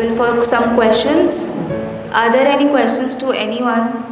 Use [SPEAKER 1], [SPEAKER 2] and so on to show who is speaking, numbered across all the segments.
[SPEAKER 1] available for some questions. Are there any questions to anyone?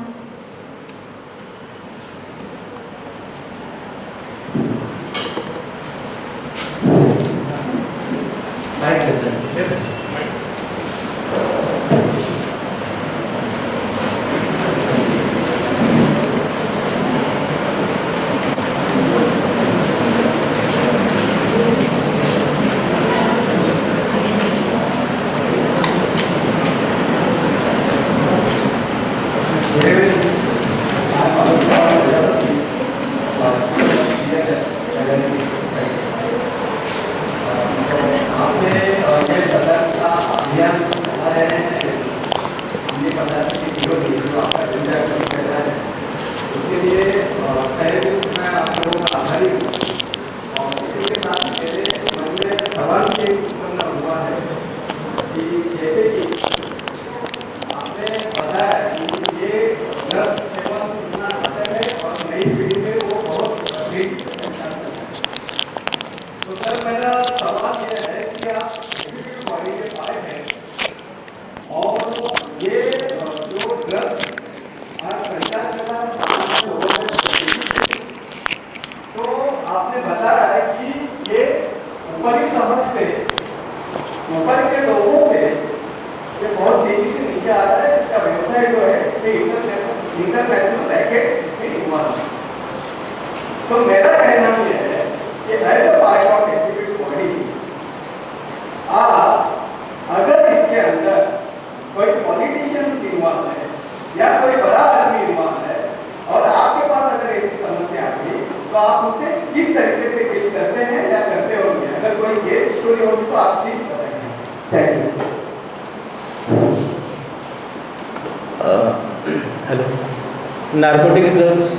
[SPEAKER 2] Narcotic drugs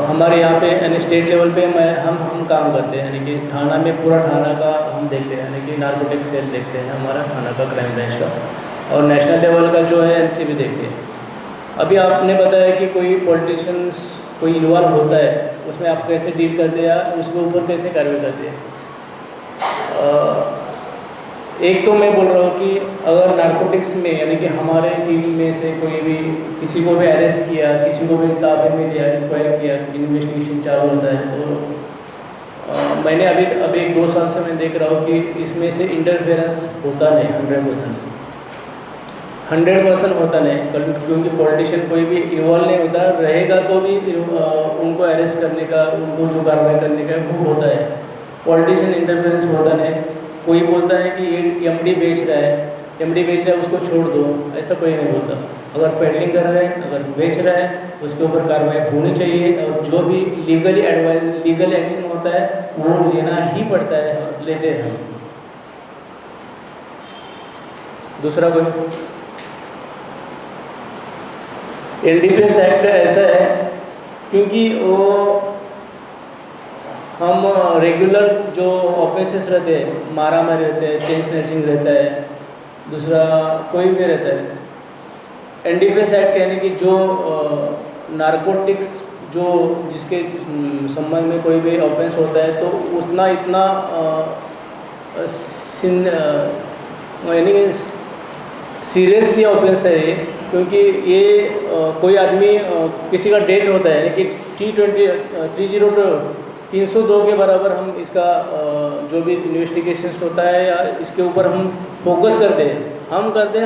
[SPEAKER 2] हमारे यहाँ पे यानी state level पे हम काम करते हैं, यानी कि थाना में पूरा थाना का हम देखते हैं, यानी कि नारकोटिक सेल देखते हैं हमारा थाना का, क्राइम ब्रांच का, और नेशनल लेवल का जो है एनसीबी देखते हैं। अभी आपने बताया कि कोई पॉलिटिशियंस कोई इन्वॉल्व होता है, उसमें आप कैसे डील करते हैं या उसके ऊपर कैसे कार्रवाई करते हैं। एक तो मैं बोल रहा हूँ कि अगर नारकोटिक्स में यानी कि हमारे टीम में से कोई भी किसी को भी अरेस्ट किया, किसी को भी ताबे में लिया, इंक्वायर किया, इन्वेस्टिगेशन चालू होता है, तो मैंने अभी 1-2 साल से मैं देख रहा हूँ कि इसमें से इंटरफेरेंस होता नहीं 100% होता नहीं, क्योंकि पॉलिटिशियन कोई भी इन्वॉल्व नहीं होता, रहेगा तो भी उनको अरेस्ट करने का, उनको जो कार्रवाई करने का वो होता है। पॉलिटिशियन इंटरफेरेंस होता नहीं। कोई बोलता है कि ये एमडी बेच रहा है उसको छोड़ दो, ऐसा कोई नहीं बोलता। अगर पेडलिंग कर रहा है, अगर बेच रहा है, उसके ऊपर कार्रवाई होनी चाहिए, और जो भी लीगल एक्शन होता है वो लेना ही पड़ता है, लेते हैं हम। दूसरा कोई एनडीपीएस एक्ट ऐसा है क्योंकि वो हम रेगुलर जो ऑफेंसेस रहते हैं, मारा मारी रहते हैं, चेन स्नैचिंग रहता है, दूसरा कोई भी रहता है। एनडीपीएस एक्ट यानी कि जो नारकोटिक्स जो जिसके संबंध में कोई भी ऑफेंस होता है तो इतना यानी सीरियसली ऑफेंस है ये, क्योंकि ये कोई आदमी किसी का डेथ होता है यानी कि 302 के बराबर हम इसका जो भी इन्वेस्टिगेशंस होता है या इसके ऊपर हम फोकस करते हैं,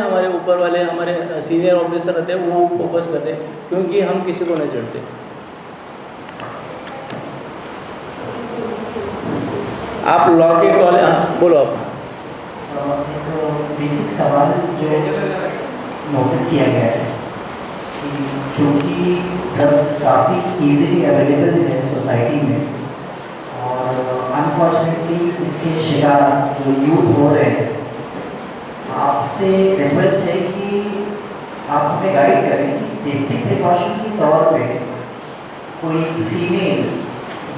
[SPEAKER 2] हमारे ऊपर वाले हमारे सीनियर ऑफिसर रहते हैं वो फोकस करते हैं, क्योंकि हम किसी को नहीं चढ़ते। आप लॉ के कॉलेज, हाँ बोलो आप।
[SPEAKER 3] तो बेसिक सवाल जो नोटिस किया गया है कि चूँकि ड्रग्स काफ़ी इजीली अवेलेबल है सोसाइटी में, और अनफॉर्चुनेटली इसके शिकार जो यूथ हो रहे हैं, आपसे रिक्वेस्ट है कि आप हमें गाइड करें कि सेफ्टी प्रिकॉशन के तौर पे कोई फीमेल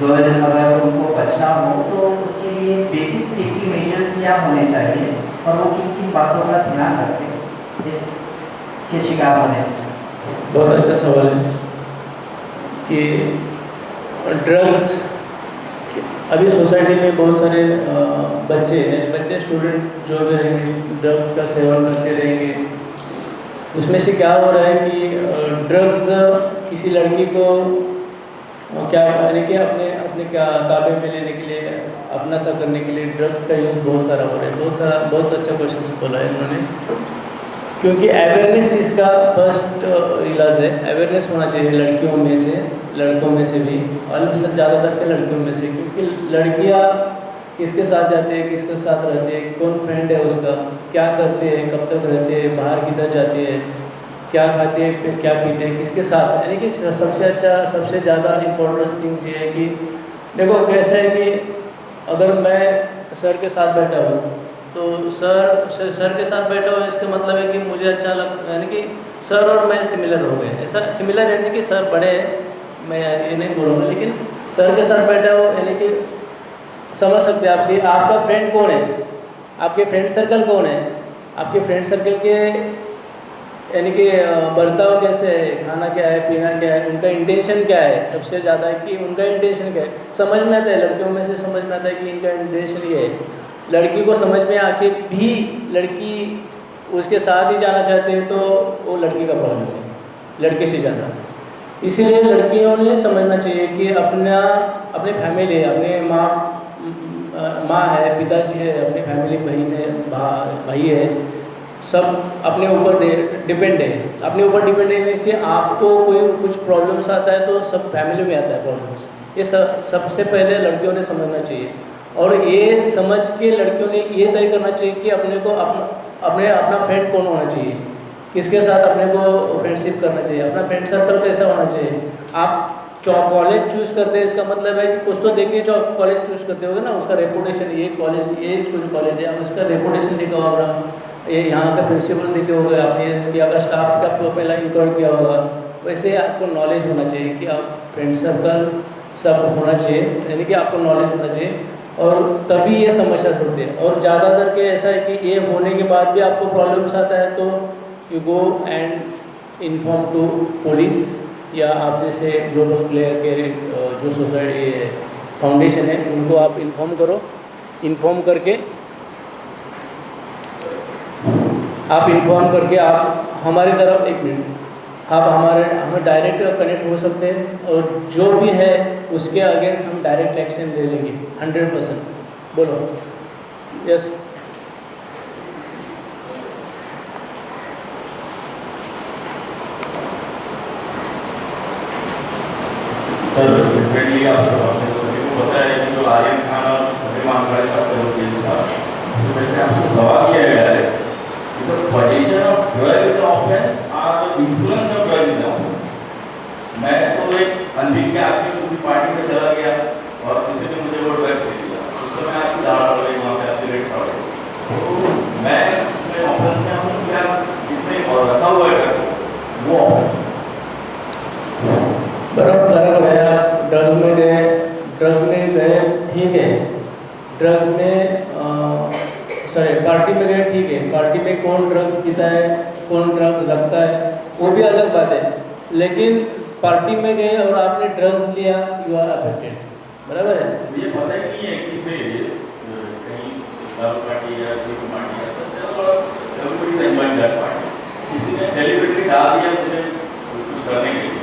[SPEAKER 3] गर्ल अगर उनको बचना हो तो उसके लिए बेसिक सेफ्टी मेजर्स क्या होने चाहिए, और वो किन किन बातों का ध्यान रखें इसके शिकार होने से।
[SPEAKER 2] बहुत अच्छा सवाल है कि ड्रग्स अभी सोसाइटी में बहुत सारे बच्चे स्टूडेंट जो भी रहेंगे ड्रग्स का सेवन करते रहेंगे। उसमें से क्या हो रहा है कि ड्रग्स किसी लड़की को क्या यानी कि अपने अपने क्या काबे में लेने के लिए, अपना सा करने के लिए ड्रग्स का यूज़ बहुत सारा हो रहा है। बहुत अच्छा क्वेश्चन बोला है उन्होंने, क्योंकि अवेयरनेस इसका फर्स्ट इलाज है। अवेयरनेस होना चाहिए लड़कियों में से, लड़कों में से भी, और ज़्यादातर के लड़कियों में से, क्योंकि लड़कियां किसके साथ जाते हैं, किसके साथ रहते हैं, कौन फ्रेंड है उसका, क्या करते हैं, कब तक रहते हैं, बाहर किधर जाते हैं, क्या खाते हैं, क्या पीते हैं, किसके साथ। यानी कि सबसे ज़्यादा इम्पोर्टेंट थिंग ये है कि देखो कैसे है कि अगर मैं सर के साथ बैठा हूँ तो सर के साथ बैठा हूँ, इसका मतलब है कि मुझे अच्छा लगता, यानी कि सर और मैं सिमिलर हो गए। ऐसा सिमिलर यानी कि सर बड़े हैं, मैं ये नहीं बोलूँगा, लेकिन सर के साथ बैठा हो यानी कि समझ सकते हैं आपका फ्रेंड कौन है, आपके फ्रेंड सर्कल कौन है, आपके फ्रेंड सर्कल के यानी कि बर्ताव कैसे है, खाना क्या है, पीना क्या है, उनका इंटेंशन क्या है। सबसे ज़्यादा है कि उनका इंटेंशन क्या है समझ में आता है। लड़कियों में से समझ में आता है कि इनका इंटेंशन ये है। लड़की को समझ में आके भी लड़की उसके साथ ही जाना चाहते हैं तो वो लड़की का प्रॉब्लम है, लड़के से ज़्यादा। इसीलिए लड़कियों ने समझना चाहिए कि अपने फैमिली, अपने माँ है, पिताजी है, अपनी फैमिली, बहन है, भाई है, सब अपने ऊपर डिपेंड है। अपने ऊपर डिपेंड है कि आपको कोई कुछ प्रॉब्लम्स आता है तो सब फैमिली में आता है प्रॉब्लम्स। ये सबसे पहले लड़कियों ने समझना चाहिए, और ये समझ के लड़कियों ने ये तय करना चाहिए कि अपना फ्रेंड कौन होना चाहिए, किसके साथ अपने को फ्रेंडशिप करना चाहिए, अपना फ्रेंड सर्कल कैसा होना चाहिए। आप कॉलेज चूज़ करते हैं, इसका मतलब है कि कुछ तो देखिए जो कॉलेज चूज़ करते होगे ना, उसका रेपुटेशन, ये कुछ कॉलेज है, आप उसका रेपुटेशन देखा होगा, ये यहाँ का प्रिंसिपल देखे होगा आपने, कि अगर स्टाफ का पहला इंक्वायर किया होगा। वैसे आपको नॉलेज होना चाहिए कि आप फ्रेंड सर्कल सब होना चाहिए, यानी कि आपको नॉलेज होना चाहिए, और तभी ये समस्या होती है। और ज़्यादातर के ऐसा है कि ये होने के बाद भी आपको प्रॉब्लम्स आता है तो you go and inform to police, या आप जैसे ग्लोबल प्लेयर के जो सोसाइटी फाउंडेशन है उनको आप इन्फॉर्म करो। इन्फॉर्म करके आप हमारी तरफ, एक मिनट, आप हमें डायरेक्ट कनेक्ट हो सकते हैं, और जो भी है उसके अगेंस्ट हम डायरेक्ट एक्शन ले लेंगे 100%। बोलो यस।
[SPEAKER 4] सर रिसेंटली आपने सभी को पता है कि जो आर्यन खान और सभी मानगढ़ का जो केस था, उसमें आपसे सवाल किया गया है कि the position of drug is offence और the influence of drug is offence. मैं तो एक अनभिज्ञ आदमी किसी पार्टी में चला गया और किसी ने मुझे वो ड्रग दे दिया, उस समय आपकी दाड़ पड़ गई, वहाँ पे आपकी रेट पड़ गई, तो मैं अपने ऑफिस में हूँ, क्या इसमें और रखा हुआ है वो ऑफिस
[SPEAKER 2] बराबर है। ड्रग्स में गए ठीक है, ड्रग्स में पार्टी में गए ठीक है, पार्टी में कौन ड्रग्स पीता है, कौन ड्रग्स रखता है, वो भी अलग बात है। लेकिन पार्टी में गए और आपने ड्रग्स लिया, यू आर अफेक्टेड, बराबर है।
[SPEAKER 4] मुझे पता ही नहीं है कि से कहीं पार्टी या कोई पार्टी किसी ने डेलिबरेटली डाल दिया मुझे कुछ करने के लिए।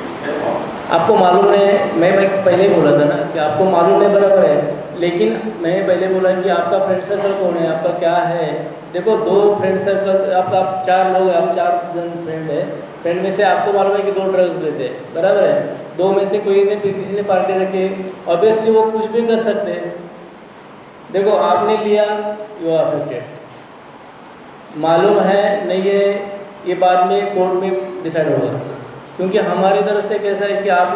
[SPEAKER 2] आपको मालूम है, मैं पहले ही बोला था ना कि आपको मालूम है, बराबर है, लेकिन मैंने पहले बोला कि आपका फ्रेंड सर्कल कौन है, आपका क्या है। देखो 2 फ्रेंड सर्कल, आप 4 लोग, आप 4 जन फ्रेंड है, फ्रेंड में से आपको मालूम है कि 2 ड्रग्स लेते हैं, बराबर है। 2 में से कोई ने किसी ने पार्टी रखी, ऑब्वियसली वो कुछ भी कर सकते हैं। देखो आपने लिया, यू आर अफेक्टेड। मालूम है नहीं है, ये बाद में कोर्ट में डिसाइड होगा, क्योंकि हमारी तरफ से कैसा है कि आप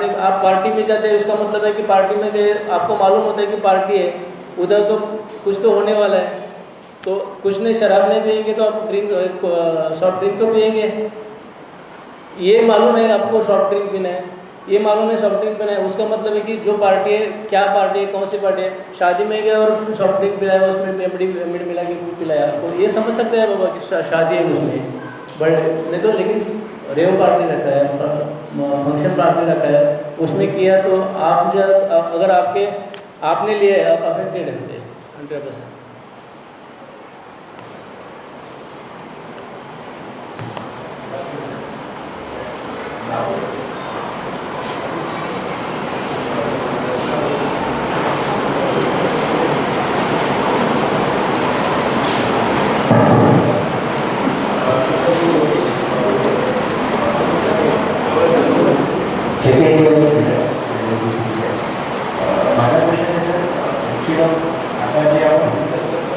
[SPEAKER 2] पार्टी में जाते हैं, उसका मतलब है कि पार्टी में गए, आपको मालूम होता है कि पार्टी है, उधर तो कुछ तो होने वाला है, तो कुछ नहीं, शराब नहीं पिएंगे तो आप सॉफ्ट ड्रिंक तो पिएंगे। ये मालूम है आपको सॉफ्ट ड्रिंक पीना है, ये मालूम है सॉफ्ट ड्रिंक पीना है, उसका मतलब है कि जो पार्टी है, क्या पार्टी है, कौन सी पार्टी है, शादी में गए और सॉफ्ट ड्रिंक पिलाया, उसमें मिड मिला के पिलाया, तो ये समझ सकते हैं बाबा कि शादी है उसमें, बट नहीं तो। लेकिन रेव पार्टी रखा है, फंक्शन पार्टी रखा है, उसमें किया तो आप जब अगर आपके आपने लिए आप अफेक्टेड है 100%.
[SPEAKER 3] सेकंड इयर माझा क्वेश्चन आहे सर ॲक्च्युली आता जे आपण डिस्कस करतो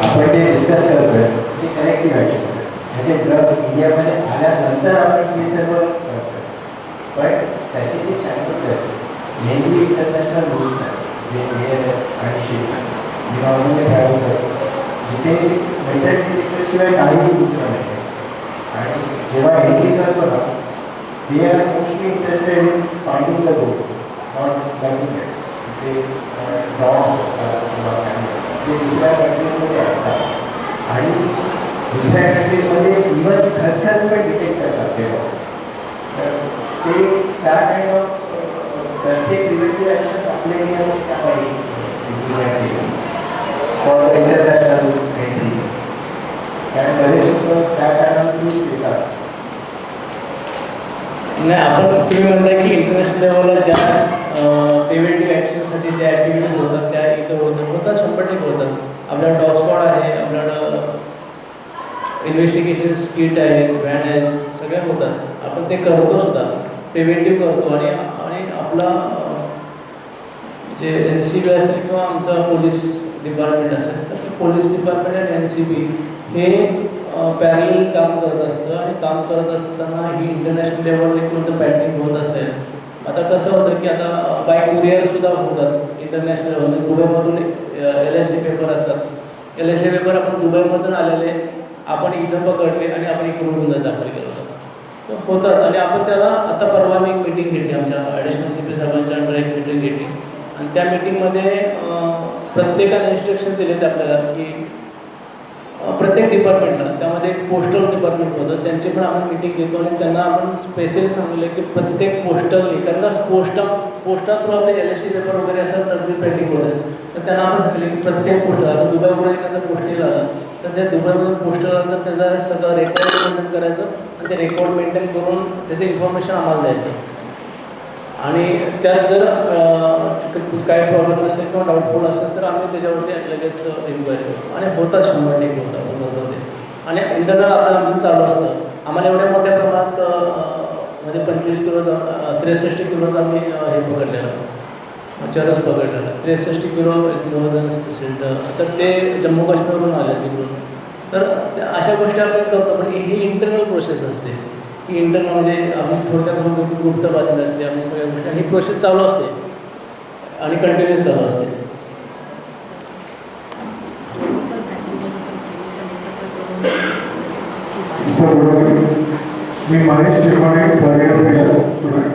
[SPEAKER 3] आपण जे डिस्कस करतोय ते करेक्टिव्ह ॲक्शन सर म्हणजे ड्रग्स इंडियामध्ये आल्यानंतर आपण हे सर्व करतोय पण त्याचे जे चॅनल्स आहेत मेनली इंटरनॅशनल रूल्स आहेत जे एअर आणि शिप विमानामध्ये ट्रॅव्हल करतो जिथे मेटल डिटेक्टरशिवाय काहीही दुसरं नाही आणि जेव्हा एंट्री करतो ना they are mostly interested in finding the gold, not nothing else. ते डॉग्स असतात किंवा जे दुसऱ्या कंट्रीजमध्ये असतात आणि दुसऱ्या कंट्रीजमध्ये इव्हन खसखस पण डिटेक्ट करतात ते डॉग्स. तर ते त्या काइंड ऑफ तसे प्रिव्हेंटिव्ह ॲक्शन्स आपल्या इंडियामध्ये का नाही इम्प्लिमेंट केले फॉर द इंटरनॅशनल एंट्रीज कारण बरेच लोक त्या चॅनल थ्रूच येतात.
[SPEAKER 2] नाही आपण तुम्ही म्हणताय की इंटरनॅशनल लेवलला ज्या प्रिव्हेंटिव्ह ॲक्शनसाठी ज्या ॲक्टिव्हिटीज होतात त्या इथं होतात 100% होतात. आपल्याला डॉग स्क्वॉड आहे, आपल्याला इन्व्हेस्टिगेशन किट आहे, व्हॅन आहे, सगळ्या होतात. आपण ते करतो सुद्धा प्रिव्हेंटिव्ह करतो आणि आपला जे NCB असेल किंवा आमचा पोलीस डिपार्टमेंट असेल तर पोलीस डिपार्टमेंट आणि NCB हे पॅरल काम करत असतं आणि काम करत असताना ही इंटरनॅशनल लेवलला कोणतं पॅटिंग होत असेल. आता कसं होतं की आता बाय कुरिअरसुद्धा होतात इंटरनॅशनल लेवलमध्ये. दुबईमधून LSD पेपर असतात. LSD पेपर आपण दुबईमधून आलेले आपण इथं पकडले आणि आपण इकडून गुन्हा दाखल केला होता. तर होतात आणि आपण त्याला आता परवा मी एक मीटिंग घेतली आमच्या ॲडिशनल CP साहेबांच्या अंडर एक मीटिंग घेतली आणि त्या मीटिंगमध्ये प्रत्येकाने इन्स्ट्रक्शन दिले आपल्याला की प्रत्येक डिपार्टमेंटला त्यामध्ये एक पोस्टल डिपार्टमेंट होतं त्यांची पण आपण मीटिंग घेतो आणि त्यांना आपण स्पेशली सांगितलं की प्रत्येक पोस्टलने कारण पोस्टा थ्रू आपले LSD पेपर वगैरे असं तर पेंडिंग होतं तर त्यांना आपण सांगितलं की प्रत्येक पोस्टल आता दुबईमध्ये एखादा पोस्टेज आला तर त्या दुबईमधून पोस्टल आलं तर त्याचा सगळं रेकॉर्ड मेंटेन करायचं आणि ते रेकॉर्ड मेंटेन करून त्याचं इन्फॉर्मेशन आम्हाला द्यायचं आणि त्यात जर काही प्रॉब्लेम असेल किंवा डाऊटफुल असेल तर आम्ही त्याच्यावरती लगेच इन्क्वायरी करतो आणि होतात 100% होतात ते आणि इंटरनल आपलं आमचं चालू असतं. आम्हाला एवढ्या मोठ्या प्रमाणात म्हणजे 25 किलो 63 किलोचं आम्ही हे पकडलेलं चरस पकडलेलं 63 किलो मोर तर ते जम्मू काश्मीरवरून आले तिकडून. तर अशा गोष्टी आपण करतो पण ही इंटरनल प्रोसेस असते की इंटरनल म्हणजे आम्ही थोडक्यात गुप्त बातमी असते आम्ही सगळ्या गोष्टी आणि ही प्रोसेस चालू असते आणि कंटिन्यूस चालू असते.
[SPEAKER 5] मी महेश चिरमाणे करिअर स्टुडंट.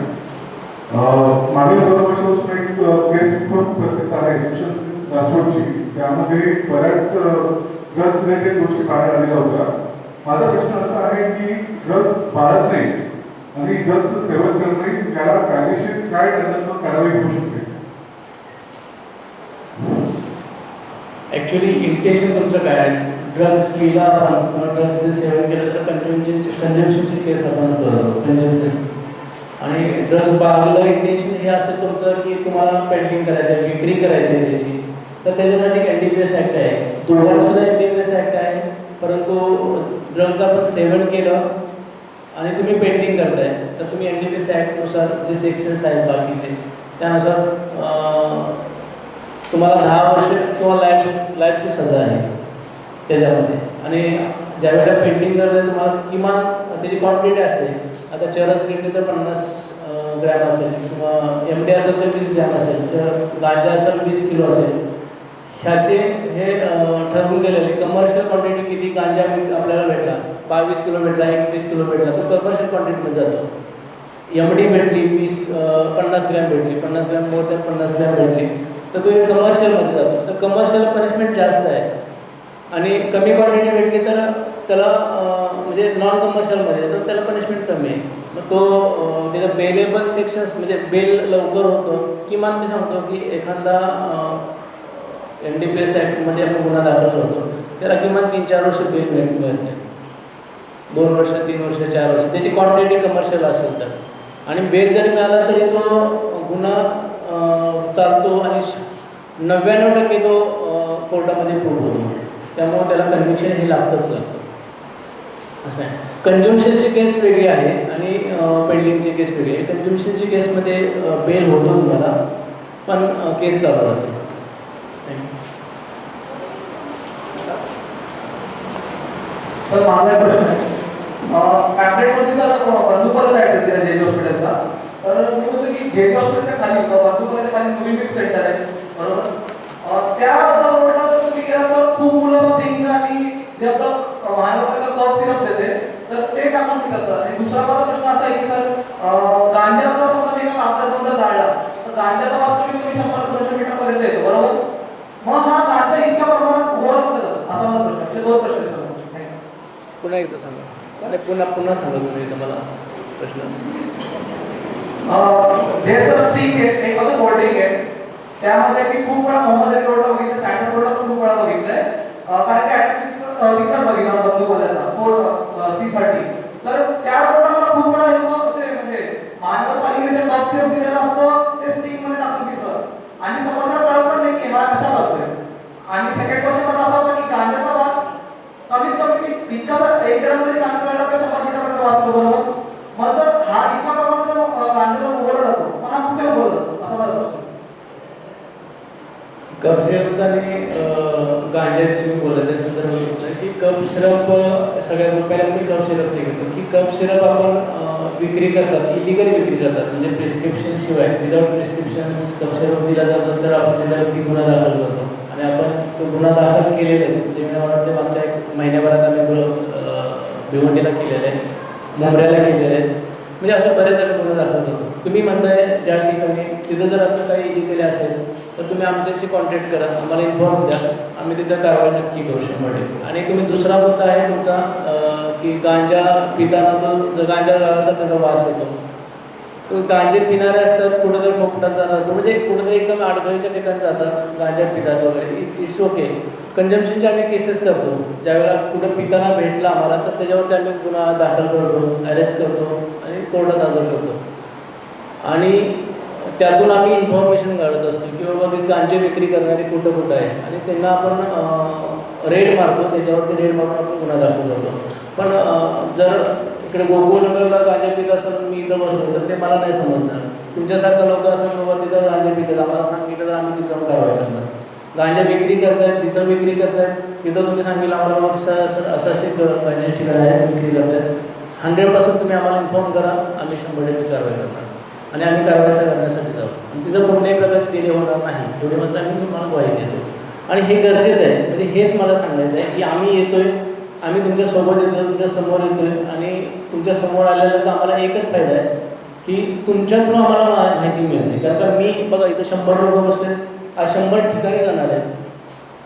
[SPEAKER 5] मागील 2 वर्षापासून एक केस खूप प्रसिद्ध आहे सुशांत राजपूतची. त्यामध्ये बऱ्याच ड्रग्स रिलेटेड गोष्टी बाहेर आलेल्या होत्या. माझा प्रश्न असा आहे की ड्रग्स बाळगणे नाही आणि ड्रग्सचं सेवन करणे याला कायदेशीर काय दंडात्मक कारवाई होऊ शकते?
[SPEAKER 2] ॲक्च्युली इंटेन्शन तुमचं काय आहे? ड्रग्स पिला आपण किंवा ड्रग्सचे सेवन केलं तर कंझम्पशनची केस आपण करतो कंझम्पशन आणि ड्रग्स बाळगलं इंटेन्शन हे असं तुमचं की तुम्हाला पेंटिंग करायचं आहे विक्री करायची आहे त्याची तर त्याच्यासाठी NDPS ॲक्ट आहे. दोघांसुद्धा NDPS ॲक्ट आहे परंतु ड्रग्ज आपण सेवन केलं आणि तुम्ही पेंटिंग करताय तर तुम्ही NDPS ॲक्टनुसार जे सेक्शन्स आहेत बाकीचे त्यानुसार तुम्हाला 10 वर्ष किंवा लाईफची सजा आहे त्याच्यामध्ये. आणि ज्यावेळेला पेंटिंग करताय तुम्हाला किमान त्याची क्वांटिटी असते. आता चरस घेतली तर 50 ग्रॅम असेल किंवा MD असेल तर 20 ग्रॅम असेल गांजा असेल 20 किलो असेल. ह्याचे हे ठरवून गेलेले कमर्शियल क्वांटिटी किती गांजा आपल्याला भेटला 22 किलो भेटला 21 किलो भेटला तर कमर्शियल क्वांटिटीमध्ये जातो. MD भेटली 50 ग्रॅम भेटली 50 ग्रॅम मोर दॅन 50 ग्रॅम भेटली तर तो एक कमर्शियलमध्ये जातो. तर कमर्शियल पनिशमेंट जास्त आहे आणि कमी क्वांटिटी भेटली तर त्याला म्हणजे नॉन कमर्शियलमध्ये तर त्याला पनिशमेंट कमी आहे. मग तो त्याचं बेलेबल सेक्शन्स म्हणजे बेल लवकर होतं. किमान मी सांगतो की एखादा NDPS ॲक्टमध्ये आपण गुन्हा दाखल करतो त्याला किमान 3-4 वर्ष बेल मिळते. 2 वर्ष, 3 वर्ष, 4 वर्ष त्याची क्वांटिटी कमर्शियल असेल तर. आणि बेल जरी मिळाला तरी तो गुन्हा चालतो आणि 99% तो कोर्टामध्ये प्रूव्ह होतो. त्यामुळे त्याला कन्व्हिक्शन हे लागतंच लागतं असं आहे. कंझ्युम्शनची केस वेगळी आहे आणि पेंडिंगची केस वेगळी आहे. कंझ्युम्शनची केसमध्ये बेल होतो तुम्हाला पण केस चालू राहते.
[SPEAKER 6] सर माझा एक प्रश्न आहे. पॅम्पलेटमध्ये सर बंधुपाला ॲड्रेस दिला जेजे हॉस्पिटलचा. तर मी म्हणतो की जेजे हॉस्पिटलच्या खाली बंधुपाल्याच्या खाली मुलींपिक सेंटर आहे बरोबर. त्या जर रोडला जर तुम्ही गेला तर खूप मुलं स्टिंग आणि जे आपलं महानगरपालिका कफ सिरप देते तर ते टाकून पित असतात. आणि दुसरा माझा प्रश्न असा आहे की सर गांजा जर समजा मी एका कागदात जाळला तर गांजाचा वास्तविक तुम्ही 100-200 मीटरमध्ये येतो बरोबर. मग हा गांजा इतक्या प्रमाणात वर होत जातो असा माझा प्रश्न. असे 2 प्रश्न आहेत सर.
[SPEAKER 2] पुन्हा एकदा सांगा आणि पुन्हा सांगा तुम्ही मला प्रश्न.
[SPEAKER 6] जे सर स्टिंग आहे एक असं कोल्ड्रिंक आहे त्यामध्ये मी खूप वेळा मोहम्मद अली रोडला बघितलं, सँडस रोडला पण खूप वेळा बघितलंय. कारण की अटॅक तिथं बघितला बंदूकवाल्याचा 4C30. तर त्या रोडला मला खूप वेळा असे म्हणजे महानगरपालिकेने जे कफ सिरप दिलेलं असतं ते स्टिंग मध्ये टाकून पिसं आणि समोरच्या कळत पण नाही की हा कशा करतोय. आणि सेकंड क्वेश्चन माझा असा होता की गांजाचा वास कमीत कमी इतका जर 1 ग्राम जरी गांजा जळला तर 100 मीटरपर्यंत वास होतो बरोबर. मग जर हा इतका प्रमाणात जर गांजा जर उघडला जातो मग हा कुठे उघडला जातो असा माझा प्रश्न.
[SPEAKER 2] कप सिरपचा आणि गांजाचे तुम्ही बोलत त्या संदर्भात म्हटलं की कप सिरप सगळ्यात पहिल्यांदा मी कप सिरपचे घेतो की कप सिरप आपण विक्री करतात, इलिगल विक्री करतात. म्हणजे प्रिस्क्रिप्शन शिवाय विदाउट प्रिस्क्रिप्शन कप सिरप दिला जातो तर आपण त्याच्यावरती गुन्हा दाखल करतो. आणि आपण तो गुन्हा दाखल केलेला आहे. म्हणजे मला वाटतं मागच्या 1 महिन्याभरात आम्ही भिवंडीला केलेलं आहे, मुंबऱ्याला केलेलं आहे. म्हणजे असं बरेच जण गुन्हा दाखल करतो. तुम्ही म्हणताय ज्या ठिकाणी तिथं जर असं काही इलिगल असेल तर तुम्ही आमच्याशी कॉन्टॅक्ट करा, आम्हाला इन्फॉर्म द्या, आम्ही तिथं कारवाई नक्की करू 100%. आणि तुम्ही दुसरा मुद्दा आहे तुमचा की गांजा पिताना तो जर गांजा झाला तर त्याचा वास येतो. तो गांजे पिणारे असतात कुठं जर मोकटात जाणार म्हणजे कुठं एकदम अडगळीच्या ठिकाणी जातात गांजा पितात वगैरे. It's okay. कंजम्पशनचे आम्ही केसेस करतो. ज्यावेळेला कुठं पिताना भेटला आम्हाला तर त्याच्यावरती आम्ही गुन्हा दाखल करतो, अरेस्ट करतो आणि कोर्टात हजर करतो. आणि त्यातून आम्ही इन्फॉर्मेशन काढत असतो की बाबा ते गांजे विक्री करणारे कुठं आहे आणि त्यांना आपण रेड मारतो. त्याच्यावरती रेड मारून आपण गुन्हा दाखल करतो. पण जर इकडे गोकुळनगरला गांजा पित असेल मी इथं बसलो तर ते मला नाही समजणार. तुमच्यासारखं लोक असं बाबा तिथं गांजा पितात आम्हाला सांगितलं तर आम्ही तिथं जाऊन कारवाई करणार. गांजा विक्री करतायत जिथं विक्री करतायत तिथं तुम्ही सांगितलं आम्हाला मग असं गांजाची ठिकाण आहे विक्री करतायत 100% तुम्ही आम्हाला इन्फॉर्म करा, आम्ही 100% कारवाई करणार. आणि आम्ही कारवाई करण्यासाठी जाऊ आणि तिथं कोणत्याही प्रकारची डिले होणार नाही एवढे म्हणता आम्ही तुम्हाला ग्वाही देतो. आणि हे गरजेचं आहे. म्हणजे हेच मला सांगायचं आहे की आम्ही येतोय, आम्ही तुमच्यासोबत येतोय, तुमच्या समोर येतोय आणि तुमच्या समोर आलेल्याचा आम्हाला एकच फायदा आहे की तुमच्या थ्रू आम्हाला माहिती मिळते. कारण का मी बघा इथं 100 लोक बसले, आज 100 ठिकाणी जाणार आहेत.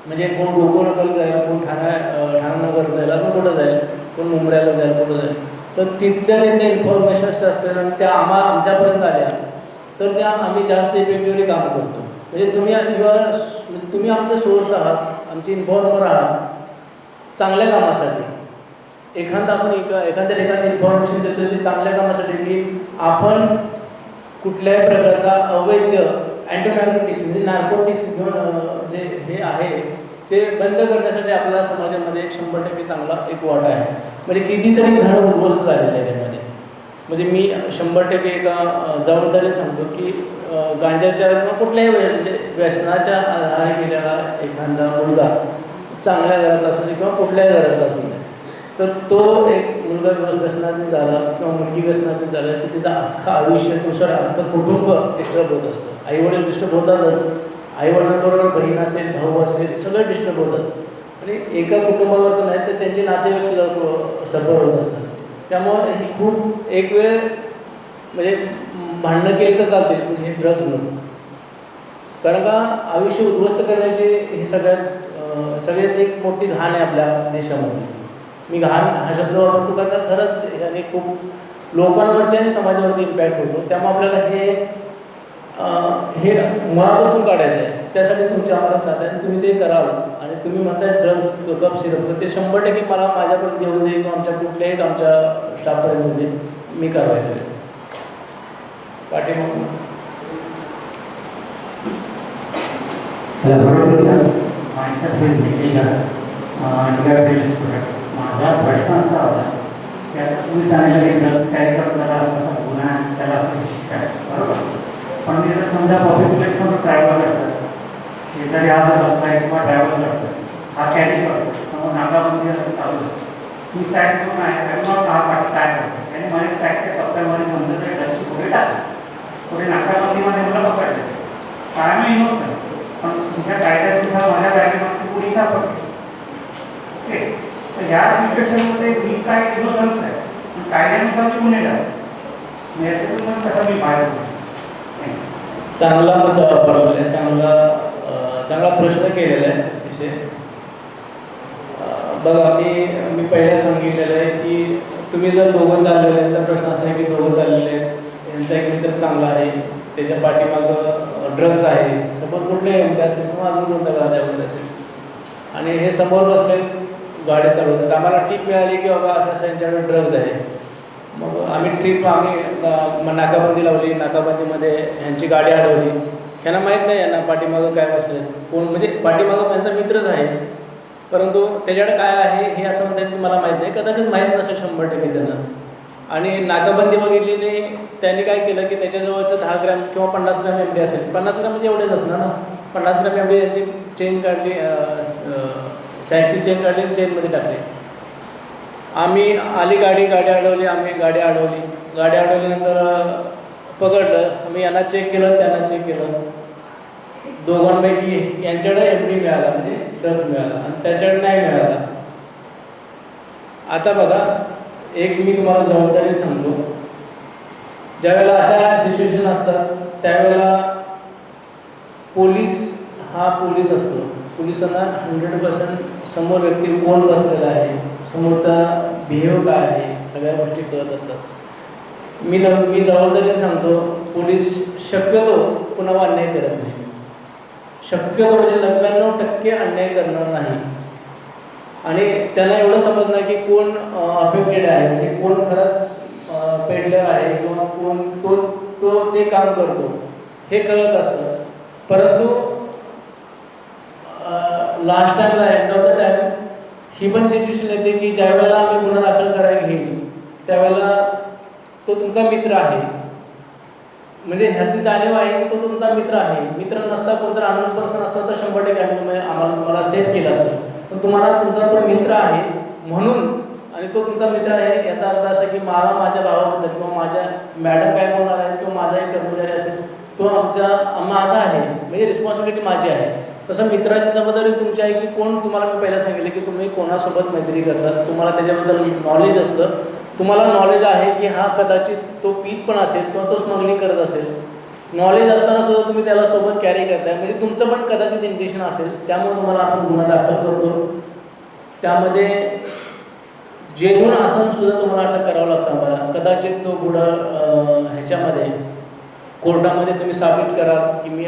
[SPEAKER 2] म्हणजे कोण गोकुळनगर जाईल, कोण ठाण्यानगर जाईल, अजून कुठं जाईल, कोण मुंबईला जाईल, कुठं जाईल. तर तिथल्या इन्फॉर्मेशन्स असतात आणि त्या आमच्यापर्यंत आल्या तर त्या आम्ही जास्त इफेक्टिव्हली काम करतो. म्हणजे तुम्ही आमचे सोर्स आहात, आमचे इन्फॉर्मर आहात चांगल्या कामासाठी. एखादा आपण एखाद्या ठिकाणी इन्फॉर्मेशन देतो ते चांगल्या कामासाठी की आपण कुठल्याही प्रकारचा अवैध अँटीनार्कोटिक्स म्हणजे नार्कोटिक्स घेऊन जे हे आहे ते बंद करण्यासाठी आपल्या समाजामध्ये 100% चांगला एक वाटा आहे. म्हणजे कितीतरी घरं उद्ध्वस्त झालेले आहे त्यामध्ये. म्हणजे मी 100% एका जबाबदारीने सांगतो की गांजाच्या किंवा कुठल्याही म्हणजे व्यसनाच्या आधारे गेलेला एखादा मुलगा चांगल्या घरात असू दे किंवा कुठल्याही घरात असू दे तर तो एक मुलगा व्यसनातून झाला किंवा मुलगी व्यसनातून झाला की तिचं अख्खं आयुष्य दुसरं अख्खं कुटुंब डिस्टर्ब होत असतं. आईवडील डिस्टर्ब होतातच, आईवडिलांबरोबर बहीण असेल, भाऊ असेल, सगळं डिस्टर्ब होतात. आणि एका कुटुंबावर तर नाही तर त्यांचे नातेवाईक सुद्धा सफर होत असतात. त्यामुळे ही खूप एक वेळ म्हणजे भांडणं केली तर चालते पण हे ड्रग्ज नको. कारण का आयुष्य उद्ध्वस्त करण्याची ही सगळ्यात एक मोठी घाण आहे आपल्या देशामध्ये. मी घाण हा शब्द वापरतो कारण खरंच याने खूप लोकांवरती आणि समाजावरती इम्पॅक्ट होतो. त्यामुळे आपल्याला हे मुळापासून काढायचं आहे. त्यासाठी तुमची आम्हाला साथ आहे आणि तुम्ही ते कराल. आणि तुम्ही म्हणताय ड्रग्स कप सिरपचं ते 100% मला माझ्यापर्यंत येऊन दे किंवा आमच्या कुठल्याही आमच्या स्टाफपर्यंत येऊन दे, मी कारवाई करेन. पाठीमागून
[SPEAKER 3] myself is Nikhil Garg, student. माझा प्रश्न असा होता की आता तुम्ही सांगितलं की ड्रग्स कॅरी करत त्याला असा गुन्हा आहे, त्याला असं शिक्षा आहे, बरोबर. पण मी जर समजा पब्लिक प्लेसमध्ये ट्रॅव्हल करतात, शेजारी हा जर बसला किंवा ट्रॅव्हल करतो, हा कॅरी करतो, समोर नाकाबंदी चालू आहे, मी सॅक घेऊन आहे मग हा काय करतो आणि माझ्या सॅकच्या कप्प्यामध्ये समजा तरी ड्रग्सची पुढे टाकतो, पुढे नाकाबंदीमध्ये मला पकडले, काय मी इनोसन्स, पण तुमच्या कायद्यानुसार माझ्या बॅगेमध्ये पुढे सापडते. ओके, तर ह्या सिच्युएशनमध्ये मी काय इनोसन्स आहे, पण कायद्यानुसार मी गुन्हेगार आहे, याच्यातून मग कसा मी बाहेर पडू शकतो?
[SPEAKER 2] चांगला मुद्दा वापरलेला आहे, चांगला प्रश्न केलेला आहे विषय. बघा मी पहिल्या सांगितलेलं आहे की तुम्ही जर दोघं चाललेले आहेत तर प्रश्न असा आहे की दोघं चाललेले आहेत, यांचा एक मित्र चांगला आहे, त्याच्या पाठीमागं ड्रग्स आहे, सपोज कुठले एमके असेल किंवा अजून कोणत्या गाड्यामध्ये असेल आणि हे समोर बसले गाडी चालवतात. आम्हाला टीप मिळाली की बाबा असं यांच्याकडे ड्रग्ज आहे. मग आम्ही नाकाबंदी लावली, नाकाबंदीमध्ये ह्यांची गाडी अडवली. ह्यांना माहीत नाही यांना पाठीमागं काय बसलं कोण, म्हणजे पाठीमागं त्यांचा मित्रच आहे, परंतु त्याच्याकडे काय आहे हे असं म्हणतात की मला माहीत नाही, कदाचित माहीत नसेल 100% त्यांना. आणि नाकाबंदी बघितलेली त्यांनी काय केलं की त्याच्याजवळचं 10 ग्रॅम किंवा 50 ग्रॅम एमडी असेल, 50 ग्रॅम म्हणजे एवढेच असणार ना, 50 ग्रॅम एमडी त्यांची चेन काढली, सॅकची चेन काढली, चेनमध्ये टाकली. आम्ही आली गाडी अडवली, आम्ही गाडी अडवल्यानंतर पकडलं, आम्ही यांना चेक केलं, त्यांना चेक केलं, दोघांपैकी यांच्याकडे एमडी मिळाला म्हणजे ड्रग्ज मिळाला आणि त्याच्याकडे नाही मिळाला. आता बघा एक मी तुम्हाला जबाबदारी सांगतो, ज्यावेळेला अशा सिच्युएशन असतात त्यावेळेला पोलीस असतो, पोलिसांना 100% समोर व्यक्ती कोण बसलेला आहे, समोरचा बिहेव काय आहे, सगळ्या गोष्टी कळत असतात. मी जबाबदारी सांगतो, पोलीस शक्यतो कुणावर अन्याय करत नाही, शक्यतो म्हणजे 99% अन्याय करणार नाही. आणि त्यांना एवढं समजणार की कोण अफेक्टेड आहे, म्हणजे कोण खरंच पेडलर आहे किंवा कोण तो ते काम करतो हे कळत असतं. परंतु लास्ट टाइमला एंड ऑफ द टाइम ही पण सिच्युएशन येते की ज्या वेळेला आम्ही गुन्हा दाखल करायला घेईल त्यावेळेला तो तुमचा मित्र आहे, म्हणजे ह्याची जाणीव आहे की तो तुमचा मित्र आहे. मित्र नसता कोणता अननोन पर्सन असता तर 100% आम्हाला तुम्हाला सेफ केलं असतं, पण तुम्हाला तुमचा तो मित्र आहे म्हणून, आणि तो तुमचा मित्र आहे याचा अर्थ असा की मला माझ्या भावाबद्दल किंवा माझ्या मॅडम काय बोलणार आहे किंवा माझा एक कर्मचारी असेल तो माझा आहे, म्हणजे रिस्पॉन्सिबिलिटी माझी आहे. तसं मित्राची जबाबदारी तुमची आहे की कोण, तुम्हाला मी पहिला सांगितलं की तुम्ही कोणासोबत मैत्री करतात, तुम्हाला त्याच्याबद्दल नॉलेज असतं, तुम्हाला नॉलेज आहे की हा कदाचित तो पीत पण असेल किंवा तो स्मगलिंग करत असेल, नॉलेज असताना सुद्धा तुम्ही त्याला सोबत कॅरी करताय, म्हणजे तुमचं पण कदाचित इंटेन्शन असेल, त्यामुळे तुम्हाला आपण गुन्हा दाखल करतो. त्यामध्ये जेन्युन असून सुद्धा तुम्हाला अटक करावं लागतं आम्हाला. कदाचित तो गुन्हा ह्याच्यामध्ये कोर्टामध्ये तुम्ही साबित करा की मी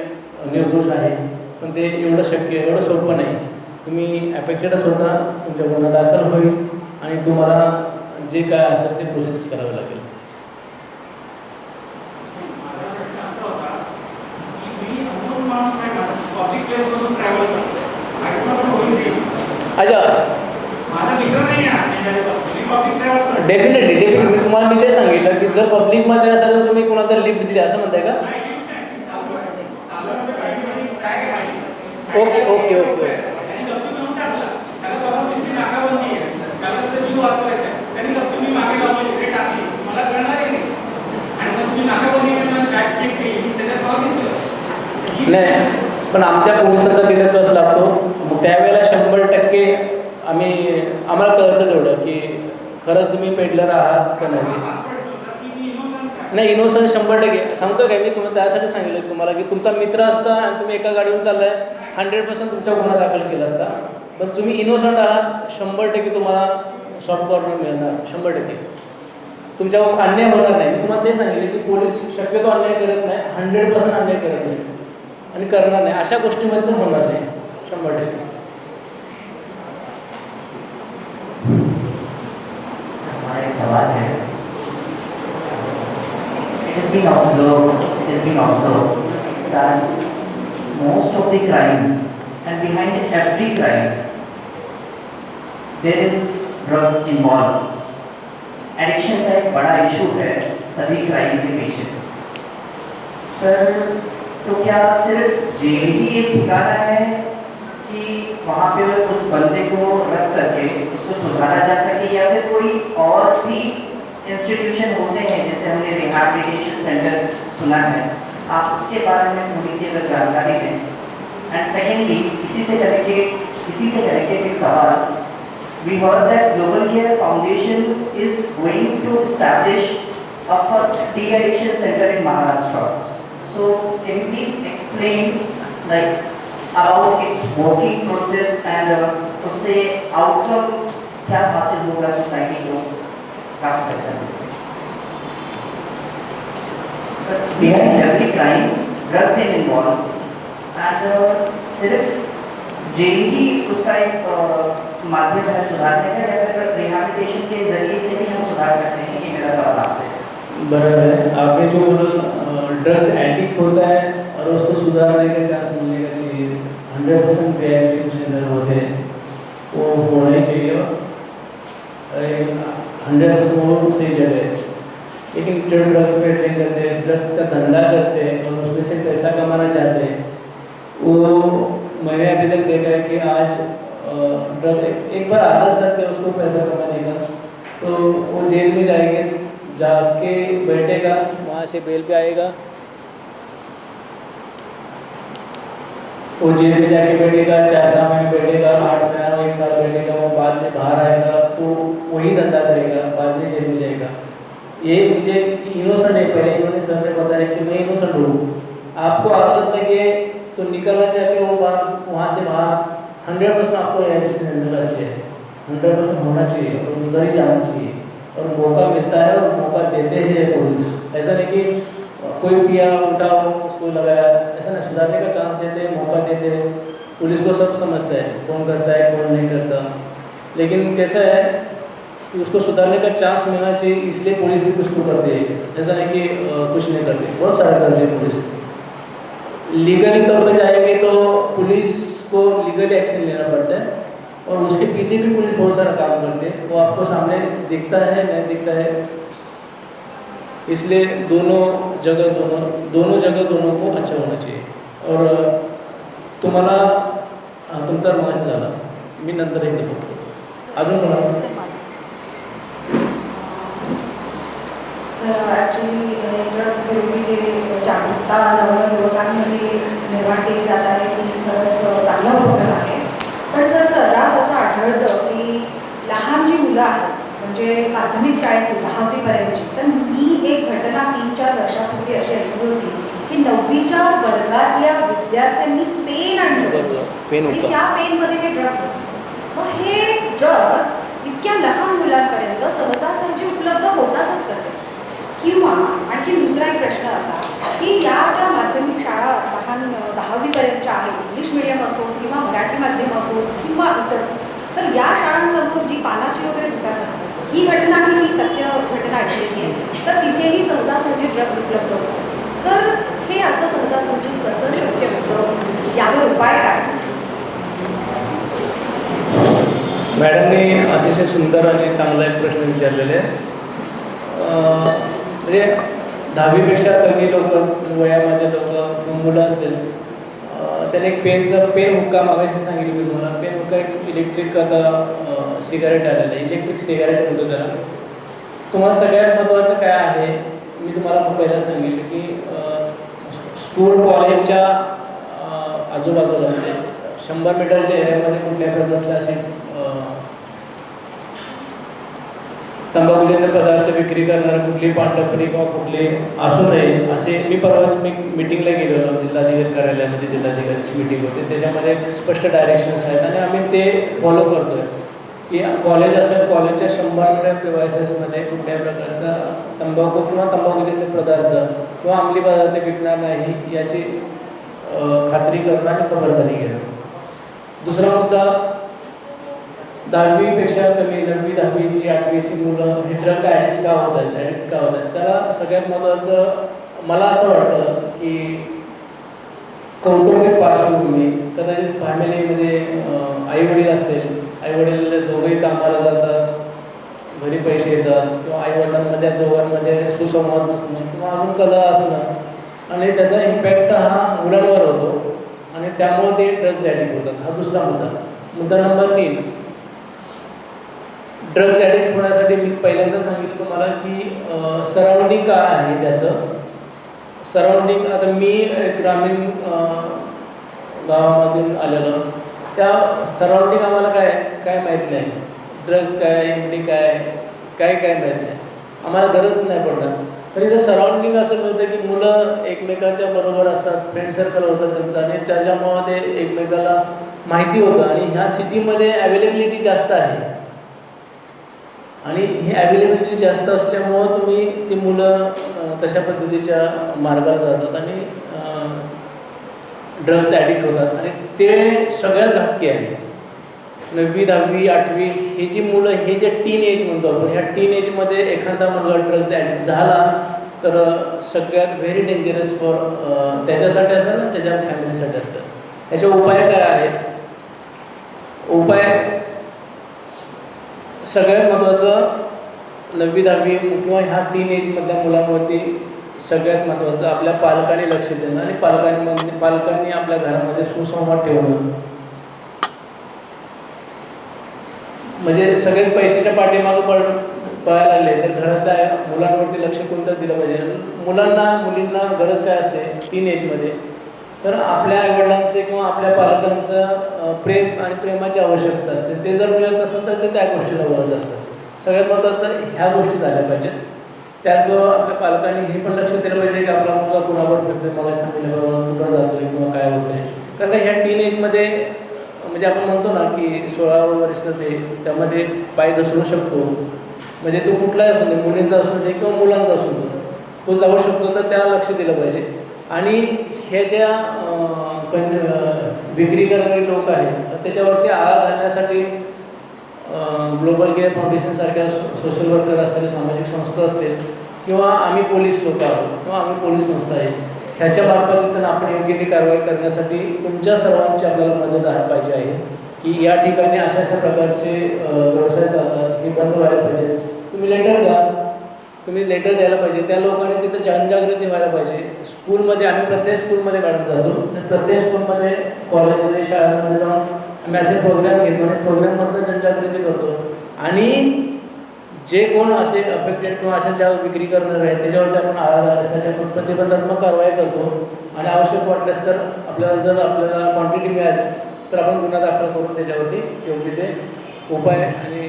[SPEAKER 2] निर्दोष आहे, पण ते एवढं सोपं नाही. तुम्ही अफेक्टेडच होता, तुमचा गुन्हा दाखल होईल आणि तुम्हाला जे काय असेल ते प्रोसेस करावं लागेल. अच्छा, डेफिनेटली मी तुम्हाला मी ते सांगितलं की जर पब्लिकमध्ये असेल तर तुम्ही कोणाला लिफ्ट दिली असं म्हणताय का? ओके ओके ओके नाही, पण आमच्या पोलिसांचा तिथे कस लागतो, मग त्यावेळेला 100% आम्हाला कळतं तेवढं की खरंच तुम्ही पेडलर आहात का नाही. इनोसन्स 100% सांगतो काय मी तुम्हाला, त्यासाठी सांगितलं तुम्हाला की तुमचा मित्र असता आणि तुम्ही एका गाडीवर चाललाय 100% तुमचा गुन्हा दाखल केला असता, पण तुम्ही इनोसंट आहात 100% तुम्हाला सॉफ्ट कॉर्नर मिळणार 100%. तुमच्यावर अन्याय होणार नाही. मी तुम्हाला ते सांगितले की पोलीस शक्यतो अन्याय करत नाही, 100% अन्याय करत नाही आणि करणार नाही. अशा गोष्टीमध्ये पण होणार नाही 100%.
[SPEAKER 3] हमारा एक सवाल है. It has been observed that most of the crime and behind every crime there is drugs involved. Addiction का एक बड़ा इशू है सभी क्राइम के पीछे. सर, तो क्या सिर्फ जेल ही एक ठिकाना है कि वहाँ पे उस बंदे को रख करके उसको सुधारा जा सके, या फिर कोई और भी इंस्टीट्यूशन होते हैं जैसे हमने रिहैबिलिटेशन सेंटर सुना है, आप उसके बारे में थोड़ी सी अगर जानकारी दें. एंड सेकेंडली, इसी से कनेक्टेड एक सवाल. We heard that Global Care Foundation is going to establish a first de-addiction center in Maharashtra. So can you please explain like about its working process and उससे outcome क्या हासिल होगा society को, काफी बेहतर है. Sir, behind every crime, drugs are involved and सिर्फ gel ही उसका एक माध्यम है सुधारने का, या फिर रिहैबिलिटेशन के जरिए से भी हम सुधार सकते हैं? ये मेरा सवाल आपसे.
[SPEAKER 2] बराबर है. आपने जो बोला ड्रग्स एडिक्ट होता है और उसको सुधारने का चांस मिलने का चाहिए, 100% रिहैबिलिटेशन सेंटर होते हैं वो होना ही चाहिए. 100% वो सही जगह है. लेकिन जो ड्रग्स पे ट्रेन करते हैं, ड्रग्स का धंधा करते हैं और उसमें से पैसा कमाना चाहते हैं, वो मैंने अभी तक देखा है कि आज ड्रग्स एक बार आदत करते हैं उसको पैसा कमाने का, तो वो जेल में जाएंगे, जाके बैठेगा, वहाँ से बेल पे आएगा, वो जेल में जाके बैठेगा, 4 महीने बैठेगा, 8 महीने 1 साल बैठेगा, वो बाद में बाहर आएगा तो वही धंधा करेगा, बाद में जेल में जाएगा. ये मुझे इनोसेंट है, पहले इन्होंने सर ने बताया कि मैं इनोसेंट हूँ. आपको आदत लगे तो निकलना चाहिए, वो वहाँ से बाहर 100% आपको रिहैबिलिटेशन सेंटर अच्छे है, 100% होना चाहिए और उधर ही जाना चाहिए. और मौका मिलता है और मौका देते हैं पुलिस. ऐसा नहीं कि कोई पिया उठा उसको लगाया, ऐसा नहीं. सुधारने का चांस देते हैं, मौका देते हैं. पुलिस को सब समझता है कौन करता है कौन नहीं करता. लेकिन कैसा है कि उसको सुधारने का चांस मिलना चाहिए, इसलिए पुलिस भी कुछ तो करती है. ऐसा नहीं कि कुछ नहीं करती, बहुत सारा कर रही है पुलिस. लीगली तौर पर जाएंगे तो पुलिस को लीगली एक्शन लेना पड़ता है और उसके पीछे भी पुलिस बहुत सारा काम करती है. वो आपको सामने दिखता है नहीं दिखता है. इसलिए दोनों जगह को अच्छा होना चाहिए. और तुम्हाला तुमचा मगाशी झाला, मी नंतर एक देतो. अजून कोणाला?
[SPEAKER 7] सर, ॲक्च्युली ड्रग्स विरोधी जे जागरूकता नवयुवकांमध्ये निर्माण केली जात आहे ती खरंच चांगलं उपक्रम आहे. पण सर, सर्रास असं आढळतं की लहान जी मुलं आहेत म्हणजे प्राथमिक शाळेत 10वीपर्यंतची, तर मी एक घटना 3-4 वर्षापूर्वी अशी ऐकली होती की 9वीच्या वर्गातल्या विद्यार्थ्यांनी पेन आणलं आणि त्या पेनमध्ये हे ड्रग्स होते. मग हे ड्रग्स इतक्या लहान मुलांपर्यंत सहजासहजी उपलब्ध होतातच कसे? किंवा आणखी दुसरा एक प्रश्न असा की या ज्या माध्यमिक शाळा लहान 10वीपर्यंतच्या आहेत, इंग्लिश मिडियम असो किंवा मराठी माध्यम असो किंवा इतर, तर या शाळांसमोर जी पानाची वगैरे दुकानं असतात, ही घटना ही सत्य घटना ऐकलेली आहे, तर तिथेही सहजासहजी ड्रग्ज उपलब्ध होतात. तर हे असं सहजासहजी कसं शक्य होतं, यावर उपाय काय?
[SPEAKER 2] मॅडमने अतिशय सुंदर आणि चांगला एक प्रश्न विचारलेले आहे. म्हणजे 10वीपेक्षा कमी लोक वयामध्ये लोक मुलं असतील, त्याने एक पेन हुक्का मागायची सांगितली मी तुम्हाला. पेन हुक्का एक इलेक्ट्रिक आता सिगारेट आलेलं आहे, इलेक्ट्रिक सिगारेट म्हणतो त्याला. तुम्हाला सगळ्यात महत्त्वाचं काय आहे, मी तुम्हाला पहिला सांगितलं की स्कूल कॉलेजच्या आजूबाजूला म्हणजे 100 मीटरच्या एरियामध्ये कुठल्या प्रकारचे असे तंबाखूजन्य पदार्थ विक्री करणारे कुठली पांढरपणी किंवा कुठले असू नये असे. मी परवाच मी मीटिंगला गेलो होतो जिल्हाधिकारी कार्यालयामध्ये, जिल्हाधिकाऱ्यांची मीटिंग होती, त्याच्यामध्ये स्पष्ट डायरेक्शन्स आहेत आणि आम्ही ते फॉलो करतो आहे. की कॉलेज असेल, कॉलेजच्या 100 प्रिवायसेसमध्ये कुठल्याही प्रकारचा तंबाखू किंवा तंबाखूजन्य पदार्थ किंवा अंमली पदार्थ विकणार नाही याची खात्री करणं आणि खबरदारी घेणं. दुसरा मुद्दा, 10वीपेक्षा कमी 9वी 10वीची 8वीची मुलं हे ड्रग ॲडिक्ट का होत आहेत, त्याला सगळ्यात महत्त्वाचं मला असं वाटतं की कौटुंबिक पार्श्वभूमी. कदाचित फॅमिलीमध्ये आईवडील असतील, आईवडील दोघंही कामाला जातात, घरी पैसे येतात किंवा आईवडिलांमध्ये दोघांमध्ये सुसंवाद नसणं किंवा अजून कला असणं आणि त्याचा इम्पॅक्ट हा मुलांवर होतो आणि त्यामुळे ते ड्रग्ज ॲडिक्ट होतात. हा दुसरा मुद्दा. मुद्दा नंबर 3, ड्रग्ज ॲडिक्ट होण्यासाठी मी पहिल्यांदा सांगितलं तुम्हाला की सराउंडिंग काय आहे त्याचं. सराउंडिंग, आता मी ग्रामीण गावामधून आलेलो, त्या सराउंडिंग आम्हाला काय माहीत नाही. ड्रग्ज काय, एमडी काय माहीत नाही, आम्हाला गरज नाही पडणार. तरी जर सराउंडिंग असं होतं की मुलं एकमेकाच्या बरोबर असतात, फ्रेंड सर्कल होतं त्यांचं आणि त्याच्यामुळं ते एकमेकाला माहिती होतं आणि ह्या सिटीमध्ये अवेलेबिलिटी जास्त आहे आणि ही अवेलेबिलिटी जास्त असल्यामुळं तुम्ही ती मुलं तशा पद्धतीच्या मार्गाला जातात आणि ड्रग्ज ॲडिक्ट होतात आणि ते सगळ्यात घातकी आहे. 9वी 10वी 8वी हे जी मुलं, हे जे टीन एज म्हणतो आपण, ह्या टीन एजमध्ये एखादा मुलगा ड्रग्ज ॲडिक्ट झाला तर सगळ्यात व्हेरी डेंजरस फॉर त्याच्यासाठी असतं ना, त्याच्या फॅमिलीसाठी असतं. ह्याचे उपाय काय आहेत? उपाय सगळ्यात महत्त्वाचं 9वी 10वी किंवा ह्या टीन एजमधल्या मुलांवरती सगळ्यात महत्त्वाचं आपल्या पालकांनी लक्ष देणं आणि पालकांनी आपल्या घरामध्ये सुसंवाद ठेवणं. म्हणजे सगळेच पैशाच्या पाठीमागं पळायला लागले तर घरातल्या मुलांवरती लक्ष कोणतं दिलं पाहिजे. मुलींना गरज काय असते टीन एजमध्ये, तर आपल्या आईवडिलांचे किंवा आपल्या पालकांचं प्रेम आणि प्रेमाची आवश्यकता असते. ते जर मिळत नसेल तर ते त्या गोष्टीला वळत असतात. सगळ्यात महत्त्वाचं ह्या गोष्टी झाल्या पाहिजेत. त्याचबरोबर आपल्या पालकांनी हे पण लक्ष दिलं पाहिजे की आपला मुलगा कुणावर फिरतोय, मला सांगितल्याबरोबर कुठं जातोय किंवा काय होतंय. कारण ह्या टीन एजमध्ये म्हणजे आपण म्हणतो ना की 16 वर्ष ते त्यामध्ये पाय घसरू शकतो. म्हणजे तो कुठलाही असू दे, मुलींचा असू दे किंवा मुलांचा असू दे, तो जाऊ शकतो. तर त्याला लक्ष दिलं पाहिजे. आणि हे ज्या विक्री करणारे लोक आहेत तर त्याच्यावरती आळा घालण्यासाठी ग्लोबल केअर फाउंडेशनसारख्या सोशल वर्कर असतील, सामाजिक संस्था असतील किंवा आम्ही पोलीस लोक आहोत किंवा आम्ही पोलीस संस्था आहे, ह्याच्या बाबतीत आपण योग्य ती कारवाई करण्यासाठी तुमच्या सर्वांची आपल्याला मदत पाहिजे आहे की या ठिकाणी अशा प्रकारचे व्यवसाय चालतात, हे बंद व्हायला पाहिजे. तुम्ही लेटर द्यायला पाहिजे. त्या लोकांनी तिथं जनजागृती व्हायला पाहिजे. स्कूलमध्ये आम्ही प्रत्येक स्कूलमध्ये मॅडम जातो, तर प्रत्येक स्कूलमध्ये, कॉलेजमध्ये, शाळांमध्ये जाऊन आम्ही असे प्रोग्राम घेतो आणि प्रोग्राममधून जनजागृती करतो आणि जे कोण असे अफेक्टेड किंवा अशा ज्या विक्री करणार आहेत त्याच्यावरती आपण आळा घालण्यासाठी आपण प्रतिबंधात्मक कारवाई करतो आणि आवश्यक वाटल्यास तर आपल्याला क्वांटिटी मिळाली तर आपण गुन्हा दाखल करून त्याच्यावरती योग्य ते उपाय आणि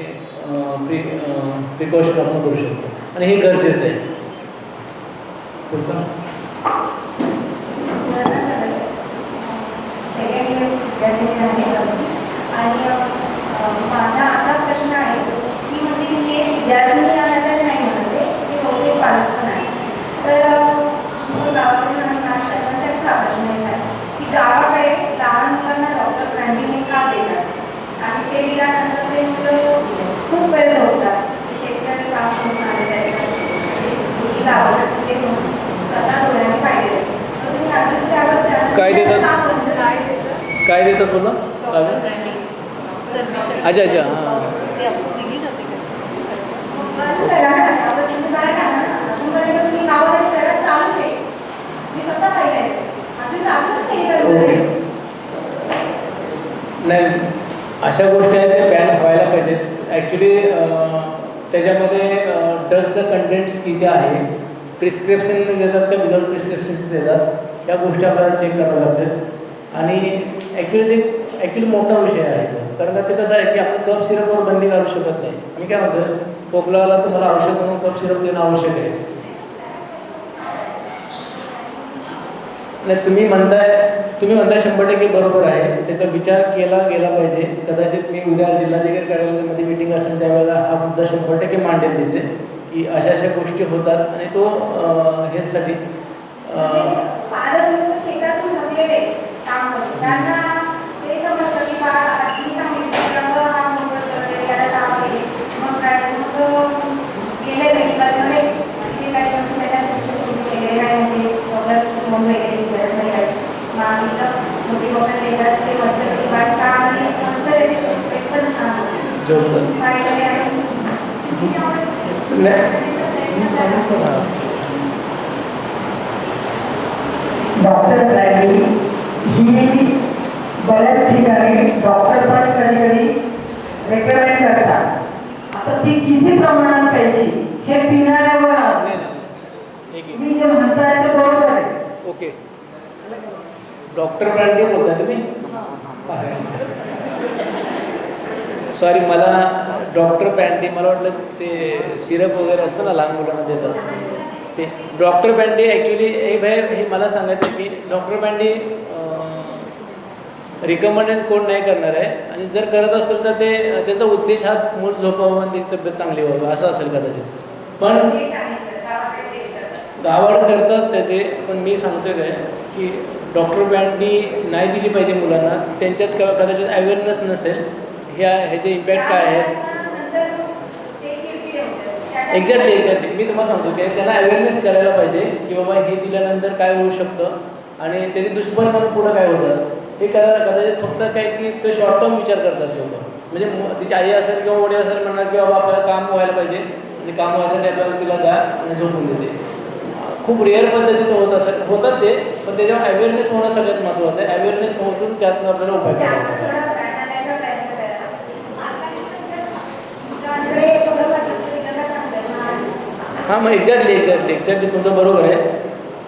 [SPEAKER 2] प्रिकॉशन आपण करू शकतो आणि हे गरजेचं आहे.
[SPEAKER 7] आणि माझा असा प्रश्न आहे की म्हणजे हे विद्यार्थी नाही म्हणते की बहुतेक पालक पण आहे. तर गावाकडे करण्यासाठी हा प्रश्न आहे की गावाकडे लहान मुलांना डॉक्टर कॅन्टीन का देतात आणि ते दिल्यानंतर ते मुलं खूप वेळ झोपतात. शेतकरी काम करून आले त्यासाठी गावाकडे ते स्वतः डोळ्याने पाहिजे. तुम्ही अजून त्यावर
[SPEAKER 2] काय देतात? काय देतात बोला? अच्छा हां. नाही, अशा गोष्टी आहेत त्या बॅन व्हायला पाहिजेत. ॲक्च्युली त्याच्यामध्ये ड्रग्सचं कंटेंट्स किती आहे, प्रिस्क्रिप्शन देतात का विदाउट प्रिस्क्रिप्शन्स देतात, या गोष्टी आपल्याला चेक कराव्या लागतात. आणि ॲक्च्युली मोठा विषय आहे. कारण ते कसं आहे की आपण कफ सिरपवर बंदी काढू शकत नाही. मी काय म्हणतो, खोकल्याला तुम्हाला औषध म्हणून कफ सिरप देणं आवश्यक आहे. नाही, तुम्ही म्हणताय तुम्ही म्हणता 100% बरोबर आहे. त्याचा विचार केला गेला पाहिजे. कदाचित मी उद्या जिल्हाधिकारी कार्यालयामध्ये मीटिंग असेल त्यावेळेला हा मुद्दा 100% मांडेल तिथे, की अशा अशा गोष्टी होतात आणि तो हेसाठी
[SPEAKER 7] फादर लोक शेतातून थकलेले काम करून त्यांना हे समजतं की आधी सांगितलं की अगं हा मुलगा वगैरे याला ताप आहे, मग काय मग गेले मेडिकलमध्ये तिथे काय म्हणून त्याला केलेलं आहे म्हणजे डॉक्टर मग वगैरेची गरज नाही आहे. मग इथं छोटी बॉटल देतात ते मस्त किंवा छान आणि मस्त एक पण छान
[SPEAKER 2] जोडतात.
[SPEAKER 7] पाहिलेले आहे.
[SPEAKER 8] डॉक्टर ब्रॅडी ही बऱ्याच ठिकाणी डॉक्टर पण कधी कधी रेकमेंड करतात. आता ती किती प्रमाणात प्यायची हे पिणाऱ्यावर असते. मी जे म्हणताय ते बरोबर आहे.
[SPEAKER 2] ओके. डॉक्टर ब्रँडी बोलता तुम्ही? सॉरी, मला डॉक्टर ब्रँडी मला वाटलं ते सिरप वगैरे असतं ना लहान मुलांना देतात ते. डॉक्टर ब्रँडी ॲक्च्युली हे मला सांगायचं की डॉक्टर ब्रँडी रिकमेंडेड कोण नाही करणार आहे आणि जर करत असेल तर ते त्याचा उद्देश हा मूळ झोपावं आणि त्याची तब्येत चांगली व्हावं असं असेल कदाचित. पण गावाड करतात त्याचे. पण मी सांगतोय काय की डॉक्टर ब्रँडी नाही दिली पाहिजे मुलांना. त्यांच्यात कदाचित अवेअरनेस नसेल ह्याचे इम्पॅक्ट काय आहे. एक्झॅक्टली मी तुम्हाला सांगतो की त्यांना अवेअरनेस करायला पाहिजे की बाबा हे दिल्यानंतर काय होऊ शकतं आणि त्याचे दुष्परिणाम पुढं काय होतात हे कदाचित फक्त काय की ते शॉर्ट टर्म विचार करतात लोक. म्हणजे तिची आई असेल किंवा वडील असेल म्हणणार की बाबा आपल्याला काम व्हायला पाहिजे आणि काम व्हायसाठी आपल्याला तिला द्या आणि झोपून देते. खूप रेअर पद्धतीनं होतात ते. पण त्याच्यावर अवेअरनेस होणं सगळ्यात महत्त्वाचं आहे. अवेअरनेस होऊन त्यातून आपल्याला उपाय करायला हां, मग एक्झॅक्टली तुमचं बरोबर आहे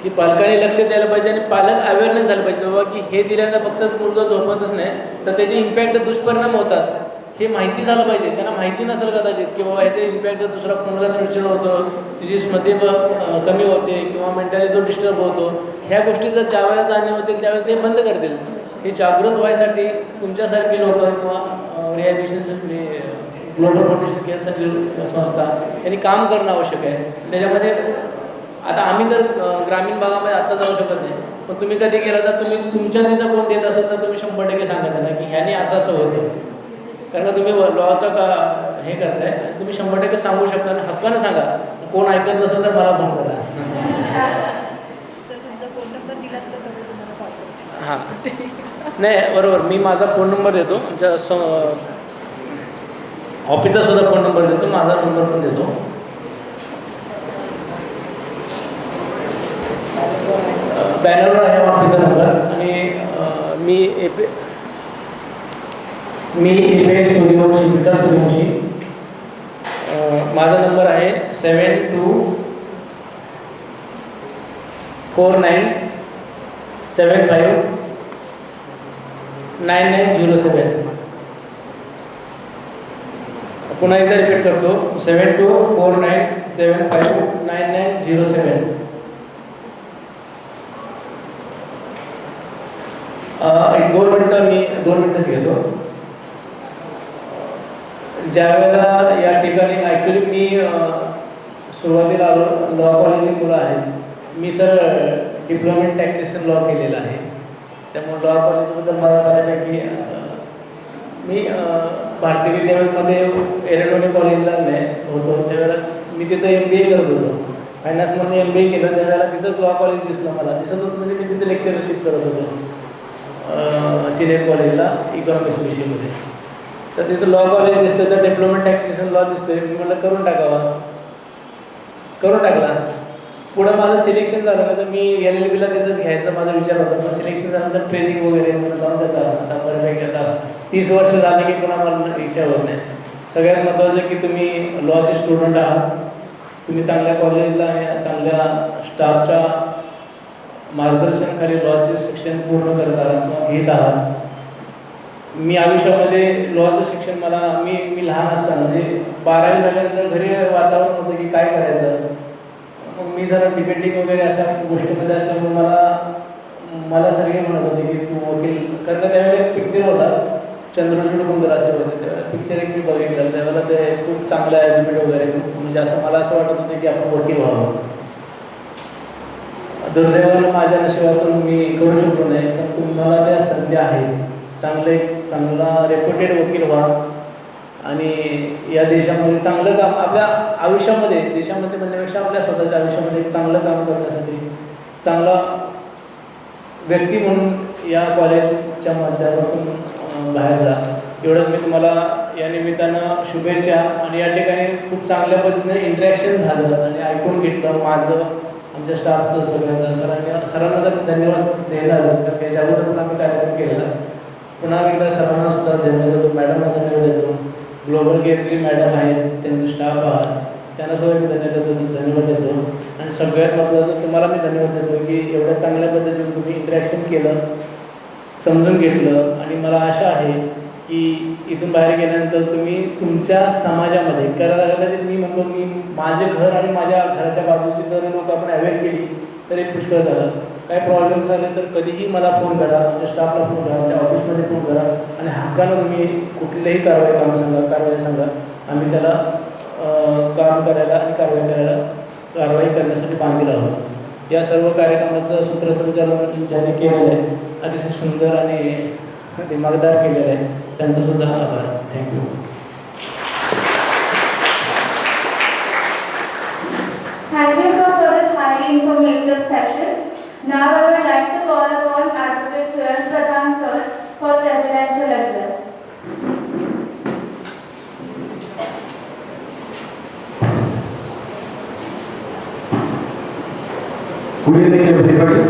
[SPEAKER 2] की पालकांनी लक्ष द्यायला पाहिजे आणि पालक अवेअरनेस झालं पाहिजे बाबा की हे दिल्यानं फक्त मुलगा झोपतच नाही तर त्याचे इम्पॅक्ट दुष्परिणाम होतात हे माहिती झालं पाहिजे. त्यांना माहिती नसेल कदाचित की बाबा ह्याचे इम्पॅक्ट दुसरा मुलगा चिडचिड होतो, तिची स्मृती कमी होते किंवा मेंटली तो डिस्टर्ब होतो. ह्या गोष्टी जर ज्यावेळेला जाणीव होतील त्यावेळेला ते बंद करतील. हे जागृत व्हायसाठी तुमच्यासारखे लोक किंवा रिहॅबिलिटेशन ग्लोबल फाउंडेशन केअर संस्था यांनी काम करणं आवश्यक आहे. त्याच्यामध्ये आता आम्ही तर ग्रामीण भागामध्ये आत्ता जाऊ शकत नाही, पण तुम्ही कधी गेला तर तुम्ही तुमच्या तिथं कोण देत असेल तर तुम्ही 100% सांगा त्यांना की ह्याने असं होतं. कारण का तुम्ही लॉचं हे करताय तुम्ही 100% सांगू शकता आणि हक्कानं सांगा. कोण ऐकत नसेल तर मला फोन करा. हां नाही बरोबर, मी माझा फोन नंबर देतो, ऑफिसचा सुद्धा फोन नंबर देतो, माझा नंबर पण देतो. बॅनरवर आहे ऑफिसचा नंबर आणि मी सूर्यवंशी माझा नंबर आहे 7249959907. पुन्हा एकदा रिपीट करतो 7249759907. एक 2 मिनटं घेतो. ज्या वेळेला या ठिकाणी ॲक्च्युली मी सुरुवातीला आलो लॉ कॉलेजची मुलं आहेत. मी सर डिप्लोमेंट टॅक्सेशन लॉ केलेला आहे, त्यामुळे लॉ कॉलेजबद्दल मला बऱ्यापैकी मी भारतीय विद्यापीठमध्ये एरंडोली कॉलेजला होतो त्यावेळेला मी तिथं MBA करत होतो. फायनान्समध्ये MBA केलं त्यावेळेला तिथंच लॉ कॉलेज दिसलं मला. दिसत होतं म्हणजे मी तिथे लेक्चरशिप करत होतो सिनियर कॉलेजला इकॉनॉमिक्स विषयमध्ये. तर तिथं लॉ कॉलेज दिसतं तर डिप्लोमेंट टॅक्सेशन लॉ दिसतोय. मी म्हटलं करून टाकला. पुढं माझं सिलेक्शन झालं तर मी LLBला तिथंच घ्यायचा माझा विचार होता. पण सिलेक्शन झाल्यानंतर ट्रेनिंग वगैरे लावून देतात. आता बऱ्यापैकी आता 30 वर्ष झाले की पुन्हा मला इच्छा होत नाही. सगळ्यात महत्त्वाचं की तुम्ही लॉचे स्टुडंट आहात, तुम्ही चांगल्या कॉलेजला आणि चांगल्या स्टाफच्या मार्गदर्शनाखाली लॉचे शिक्षण पूर्ण करत आहात किंवा घेत आहात. मी आयुष्यामध्ये लॉचं शिक्षण मी लहान असताना म्हणजे 12वी झाल्यानंतर घरी वातावरण होतं की काय करायचं. मग मी जरा डिबेटिंग वगैरे अशा गोष्टीमध्ये असल्यामुळे मला मला सगळे म्हणत होते की तू वकील, कारण का त्यावेळेला एक पिक्चर होता चंद्रचूड कुंदर असे होते, त्या पिक्चर एक मी बघितलं त्यावेळेला ते खूप चांगलं ॲग्रीमेंट वगैरे, म्हणजे असं मला असं वाटत होतं की आपण वकील व्हावं. दुर्दैवानं माझ्या नशिबातून मी करू शकलो नाही, पण तुम्हाला त्या संधी आहेत. चांगला रेप्युटेड वकील व्हा आणि या देशामध्ये चांगलं काम आपल्या आयुष्यामध्ये, देशामध्ये म्हणण्यापेक्षा आपल्या स्वतःच्या आयुष्यामध्ये एक चांगलं काम करण्यासाठी चांगला व्यक्ती म्हणून या कॉलेजच्या माध्यमातून बाहेर जा. एवढंच मी तुम्हाला या निमित्तानं शुभेच्छा. आणि या ठिकाणी खूप चांगल्या पद्धतीने इंटरॅक्शन झालं आणि ऐकून घेतलं माझं, आमच्या स्टाफचं, सगळ्यांचं. सरांना तर धन्यवाद देणारच, कारण त्याच्या अगोदर पण आम्ही कार्यक्रम केलेला. पुन्हा एकदा सरांना सुद्धा धन्यवाद देतो, मॅडमना धन्यवाद देतो, ग्लोबल केअरची मॅडम आहेत, त्यांचे स्टाफ आहात, त्यांना सुद्धा मी धन्यवाद देतो. आणि सगळ्यात महत्त्वाचं तुम्हाला मी धन्यवाद देतो की एवढ्या चांगल्या पद्धतीने तुम्ही इंटरॅक्शन केलं, समजून घेतलं. आणि मला आशा आहे की इथून बाहेर गेल्यानंतर तुम्ही तुमच्या समाजामध्ये, कदाचित मी म्हणतो की माझे घर आणि माझ्या घराच्या बाजूची जर लोक आपण अवेअर केली तर एक पुष्कळ झालं. काही प्रॉब्लेम्स आले तर कधीही मला फोन करा, आमच्या स्टाफला फोन करा, आमच्या ऑफिसमध्ये फोन करा आणि हक्कानं तुम्ही कुठलेही कारवाई सांगा, आम्ही त्याला काम करायला आणि कारवाई करण्यासाठी बांधील आहोत. या सर्व कार्यक्रमाचं सूत्रसंचालन ज्यांनी केलेलं आहे, अतिशय सुंदर आणि दिमागदार केलेलं आहे, त्यांचा सुद्धा आभार. Thank you.
[SPEAKER 1] Thank you, sir, for this highly informative session. Now I would like to call upon Advocate Suyash Pradhan, sir, for presidential address.
[SPEAKER 9] Good evening, everybody.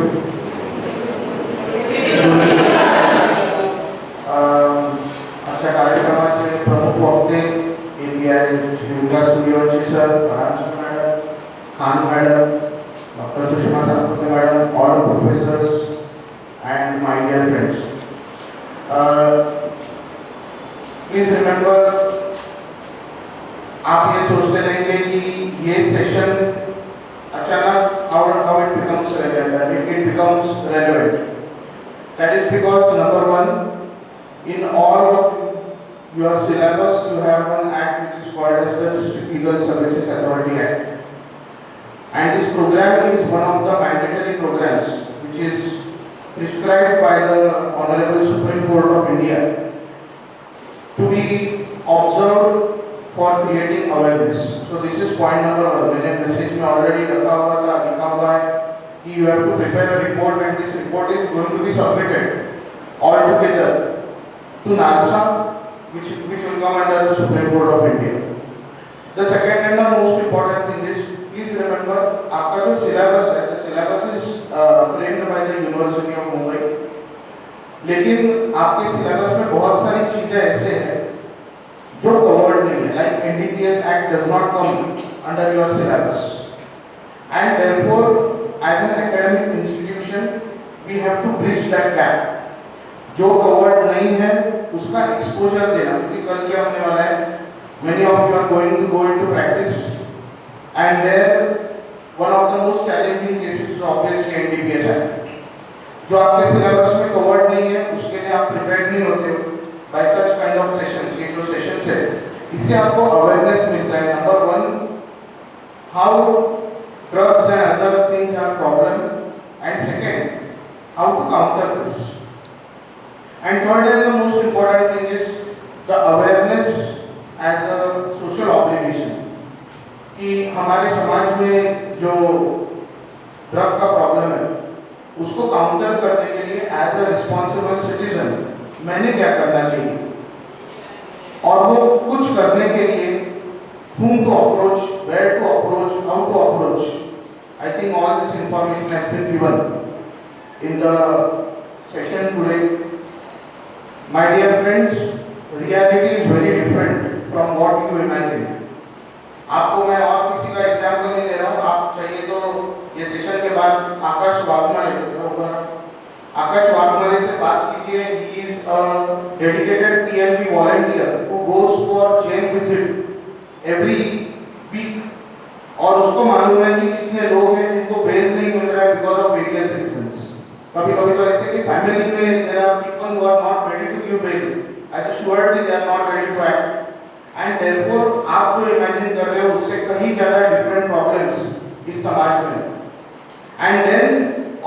[SPEAKER 9] आजच्या कार्यक्रमाचे प्रमुख वक्ते API श्रीलंका स्टुडिओचे sir, madam, Khan madam, doctor Sushma Satpute madam, all professors and my dear friends. Please remember, आप ये सोचते रहेंगे कि ये सेशन अचानक how it becomes relevant. That is because number one, in all of your syllabus you have one act which is called as the District Legal Services Authority Act. And this program is one of the mandatory programs which is prescribed by the Honorable Supreme Court of India to be observed for creating awareness. So this is point number one. Maine message में already लिखा हुआ है कि you have to prepare a report and this report is going to be submitted all together to NALSA, which will come under the Supreme Court of India. The second and the most important thing is, please remember, आपका जो syllabus है, the syllabus is framed by the University of Mumbai. लेकिन आपके syllabus में बहुत सारी चीजें ऐसे हैं जो covered नहीं है, like NDPS Act does not come under your syllabus, and therefore, as an academic institution, we have to bridge that gap. जो covered नहीं है, उसका exposure देना, क्योंकि कल क्या होने वाला है? Many of you are going to go into practice. And there, one of the most challenging cases is obviously NDPS Act. जो आपके सिलेबस में कवर्ड नहीं है, उसके लिए आप प्रिपेयर्ड नहीं होते हो by such kind of sessions. ये जो सेशंस है, इससे आपको अवेयरनेस मिलता है. Number one, how drugs and other things are problem, and second, how to counter this. And third and the most important thing is the awareness as a social obligation. कि हमारे समाज में जो ड्रग का problem है उसको counter करने के लिए एज अ रिस्पॉन्सिबल सिटीजन मैंने क्या करना चाहिए, और वो कुछ करने के लिए whom to approach, where to approach, how to approach. I think all this information has been given in the session today. My dear friends, reality is very different from what you imagine. आपको मैं और किसी का example नहीं दे रहा हूँ, आप चाहिए तो ये सेशन के बाद आकाश वाघमारे से बात कीजिए. He is a dedicated PLB volunteer who goes for jail visit every week, और उसको मालूम है कि कितने लोग हैं जिनको बेल नहीं मिल रहा है because of various reasons. कभी कभी तो ऐसे कि फैमिली में there are people who are not ready to give bail, as a surety they are not ready to act, and therefore आप जो इमेजिन कर रहे हो उससे कहीं ज्यादा डिफरेंट प्रॉब्लम्स इस समाज में. And then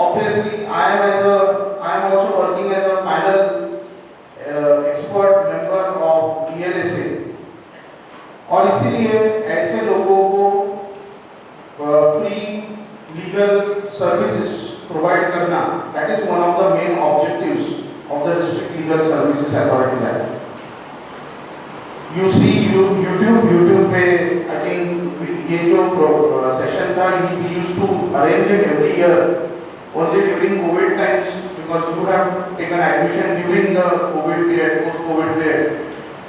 [SPEAKER 9] obviously I am also working as a panel expert member of DLSA, और इसीलिए ऐसे लोगों को फ्री लीगल सर्विसेज प्रोवाइड करना, that is one of the main objectives of the district legal services authorities act. You see YouTube पे I think ये जो session था, we used to arrange it every year only during COVID times, because you have taken admission during the COVID period, post-COVID period.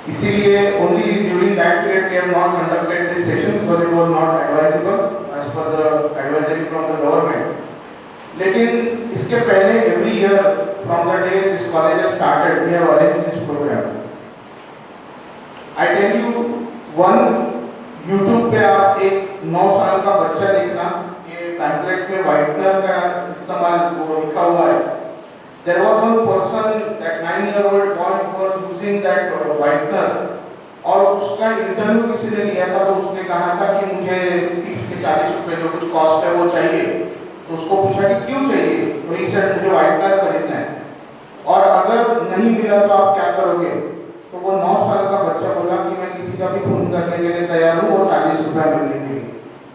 [SPEAKER 9] इसीलिए only during that period we have not conducted this session because it was not advisable as per the advisory from the government. लेकिन इसके पहले every year from the day this college has started, we have arranged this program. I tell you one, YouTube पे आप एक 9 साल का बच्चा देखना, ये पैम्पलेट में व्हाइटनर का इस्तेमाल वो लिखा हुआ है. There was one person, that 9-year-old boy who was using that whitener, और उसका इंटरव्यू किसी ने लिया था, तो उसने कहा था कि मुझे 30 से 40 रुपए जो कुछ कॉस्ट है वो चाहिए. तो उसको पूछा कि क्यों चाहिए, तो he said मुझे व्हाइटनर खरीदना है, और अगर नहीं मिला तो आप क्या करोगे. तो वो 9 साल का बच्चा बोला कि मैं किसी का भी खून करने के लिए तैयार हूँ और 40 रुपया मिलने के लिए.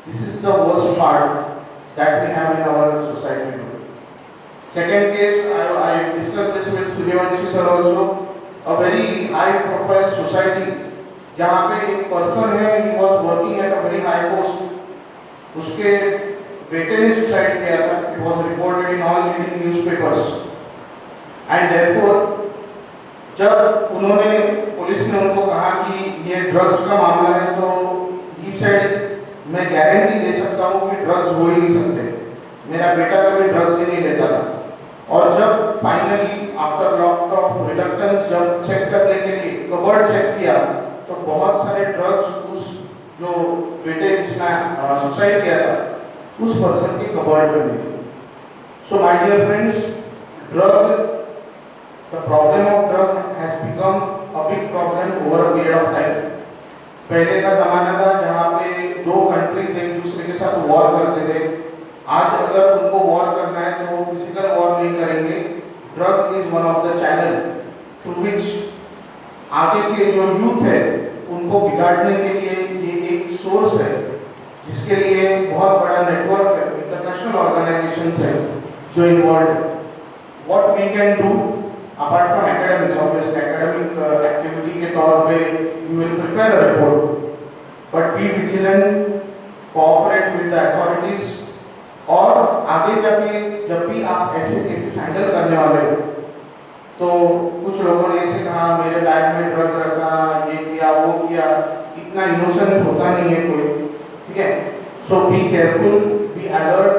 [SPEAKER 9] This is the worst part that we have in our society. Second case, I discuss this with Suryavanshi sir also, a very high profile society जहाँ पे एक पर्सन है, he was working at a very high post, उसके बेटे ने suicide किया था. It was reported in all leading newspapers, and therefore जब उन्होंने पुलिस ने उनको कहा कि ये ड्रग्स का मामला है, तो ही सेड मैं गारंटी दे सकता हूँ कि ड्रग्स हो ही नहीं सकते, मेरा बेटा कभी ड्रग्स ही नहीं लेता था. और जब finally after lot of reluctance जब चेक करने के लिए कबर्ड चेक किया, तो बहुत सारे ड्रग्स उस जो बेटे जिसने सुसाइड किया था उस पर्सन के कबर्ड में मिले. So my dear friends, the problem of drug has become a big problem over a period of time. पहले का जमाना था जहाँ पे 2 कंट्रीज एक दूसरे के साथ वॉर करते थे. आज अगर उनको वॉर करना है तो फिजिकल वॉर नहीं करेंगे. Drug is one of the channel through which आगे के जो यूथ है उनको बिगाड़ने के लिए ये एक सोर्स है, जिसके लिए बहुत बड़ा नेटवर्क है, इंटरनेशनल ऑर्गेनाइजेशंस है जो इन्वॉल्व है. What we can do apart from academics, obviously academic activity के तौर पे you will prepare a report, but be vigilant, cooperate with the authorities, और आगे जाके जब भी आप ऐसे केसेस हैंडल करने वाले हो, तो कुछ लोगों ने ऐसे कहा मेरे बैग में ड्रग रखा, ये किया वो किया, इतना इनोसेंट होता नहीं है कोई, ठीक है. So be careful, be alert.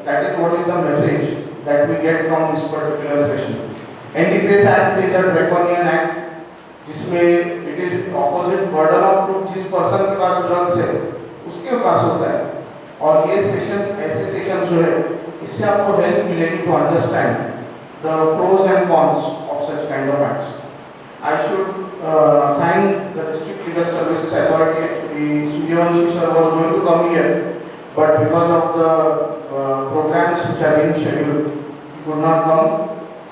[SPEAKER 9] That is what is the message that we get from this particular session. NDPS Act is a draconian act, जिसमें it is opposite burden of proof. जिस person के pass drugs है उसके pass होता है, और ये sessions ऐसे sessions जो है इससे आपको हेल्प मिलेगी to understand the pros and cons of such kind of acts. I should thank the District Legal Services Authority. Actually, Suryavanshi sir was going to come here, but because of the programs which have been scheduled, he could not come.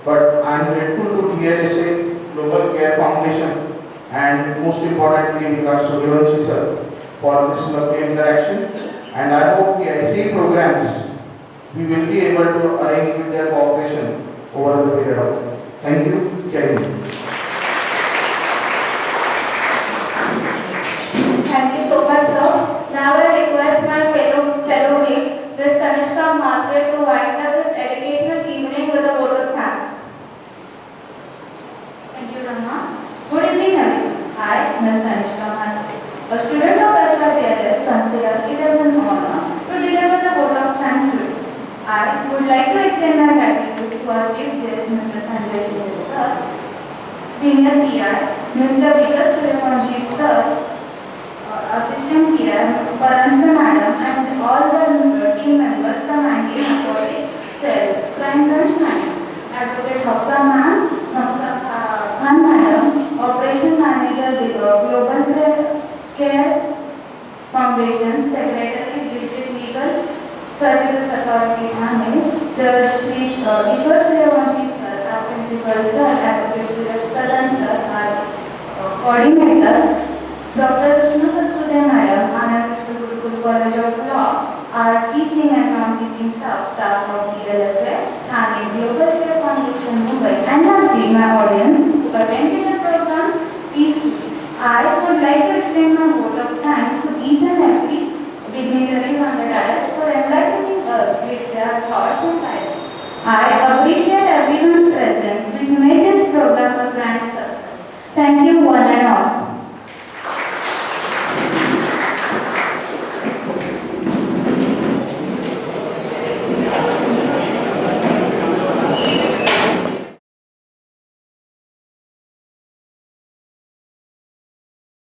[SPEAKER 9] But I am grateful to DLSA, Global Care Foundation, and most importantly Vikas Suryavanshi sir for this lovely interaction. And I hope that ऐसे programs we will be able to arrange with their cooperation over the period of time. Thank you. Jai Hind.
[SPEAKER 1] Thank you so much, sir. Now I request my fellow mate, Ms. Tanishka Mhatre, to wind up this educational evening with a vote of thanks.
[SPEAKER 10] Thank you, Rama. Good evening, everyone. I, Ms. Tanishka Mhatre, a student of SYDLS, consider it as an honor to deliver the vote of thanks to you. I would like to extend my gratitude to our Chief Guest, Mr. Sanjay Shinde sir, Senior PI, Mr. Vikas Suryavanshi sir, Assistant PI, Paranjna Madam, and all the team members from 19 Narcotics Cell, Crime Branch 9. Global Care Foundation, Secretary, District Legal Services Authority, Thane, Judge Shri Ishwar Suryavanshi sir, our Principal sir, Advocate Suraj Pradhan sir, our Coordinator, Dr. Sushma Satpudhe Madam, Anand Gurukul College of Law, our teaching and non-teaching staff of DLSA, Thane Global Care Foundation, Mumbai, and lastly, my audience who attended the program peacefully. I would like to extend my vote of thanks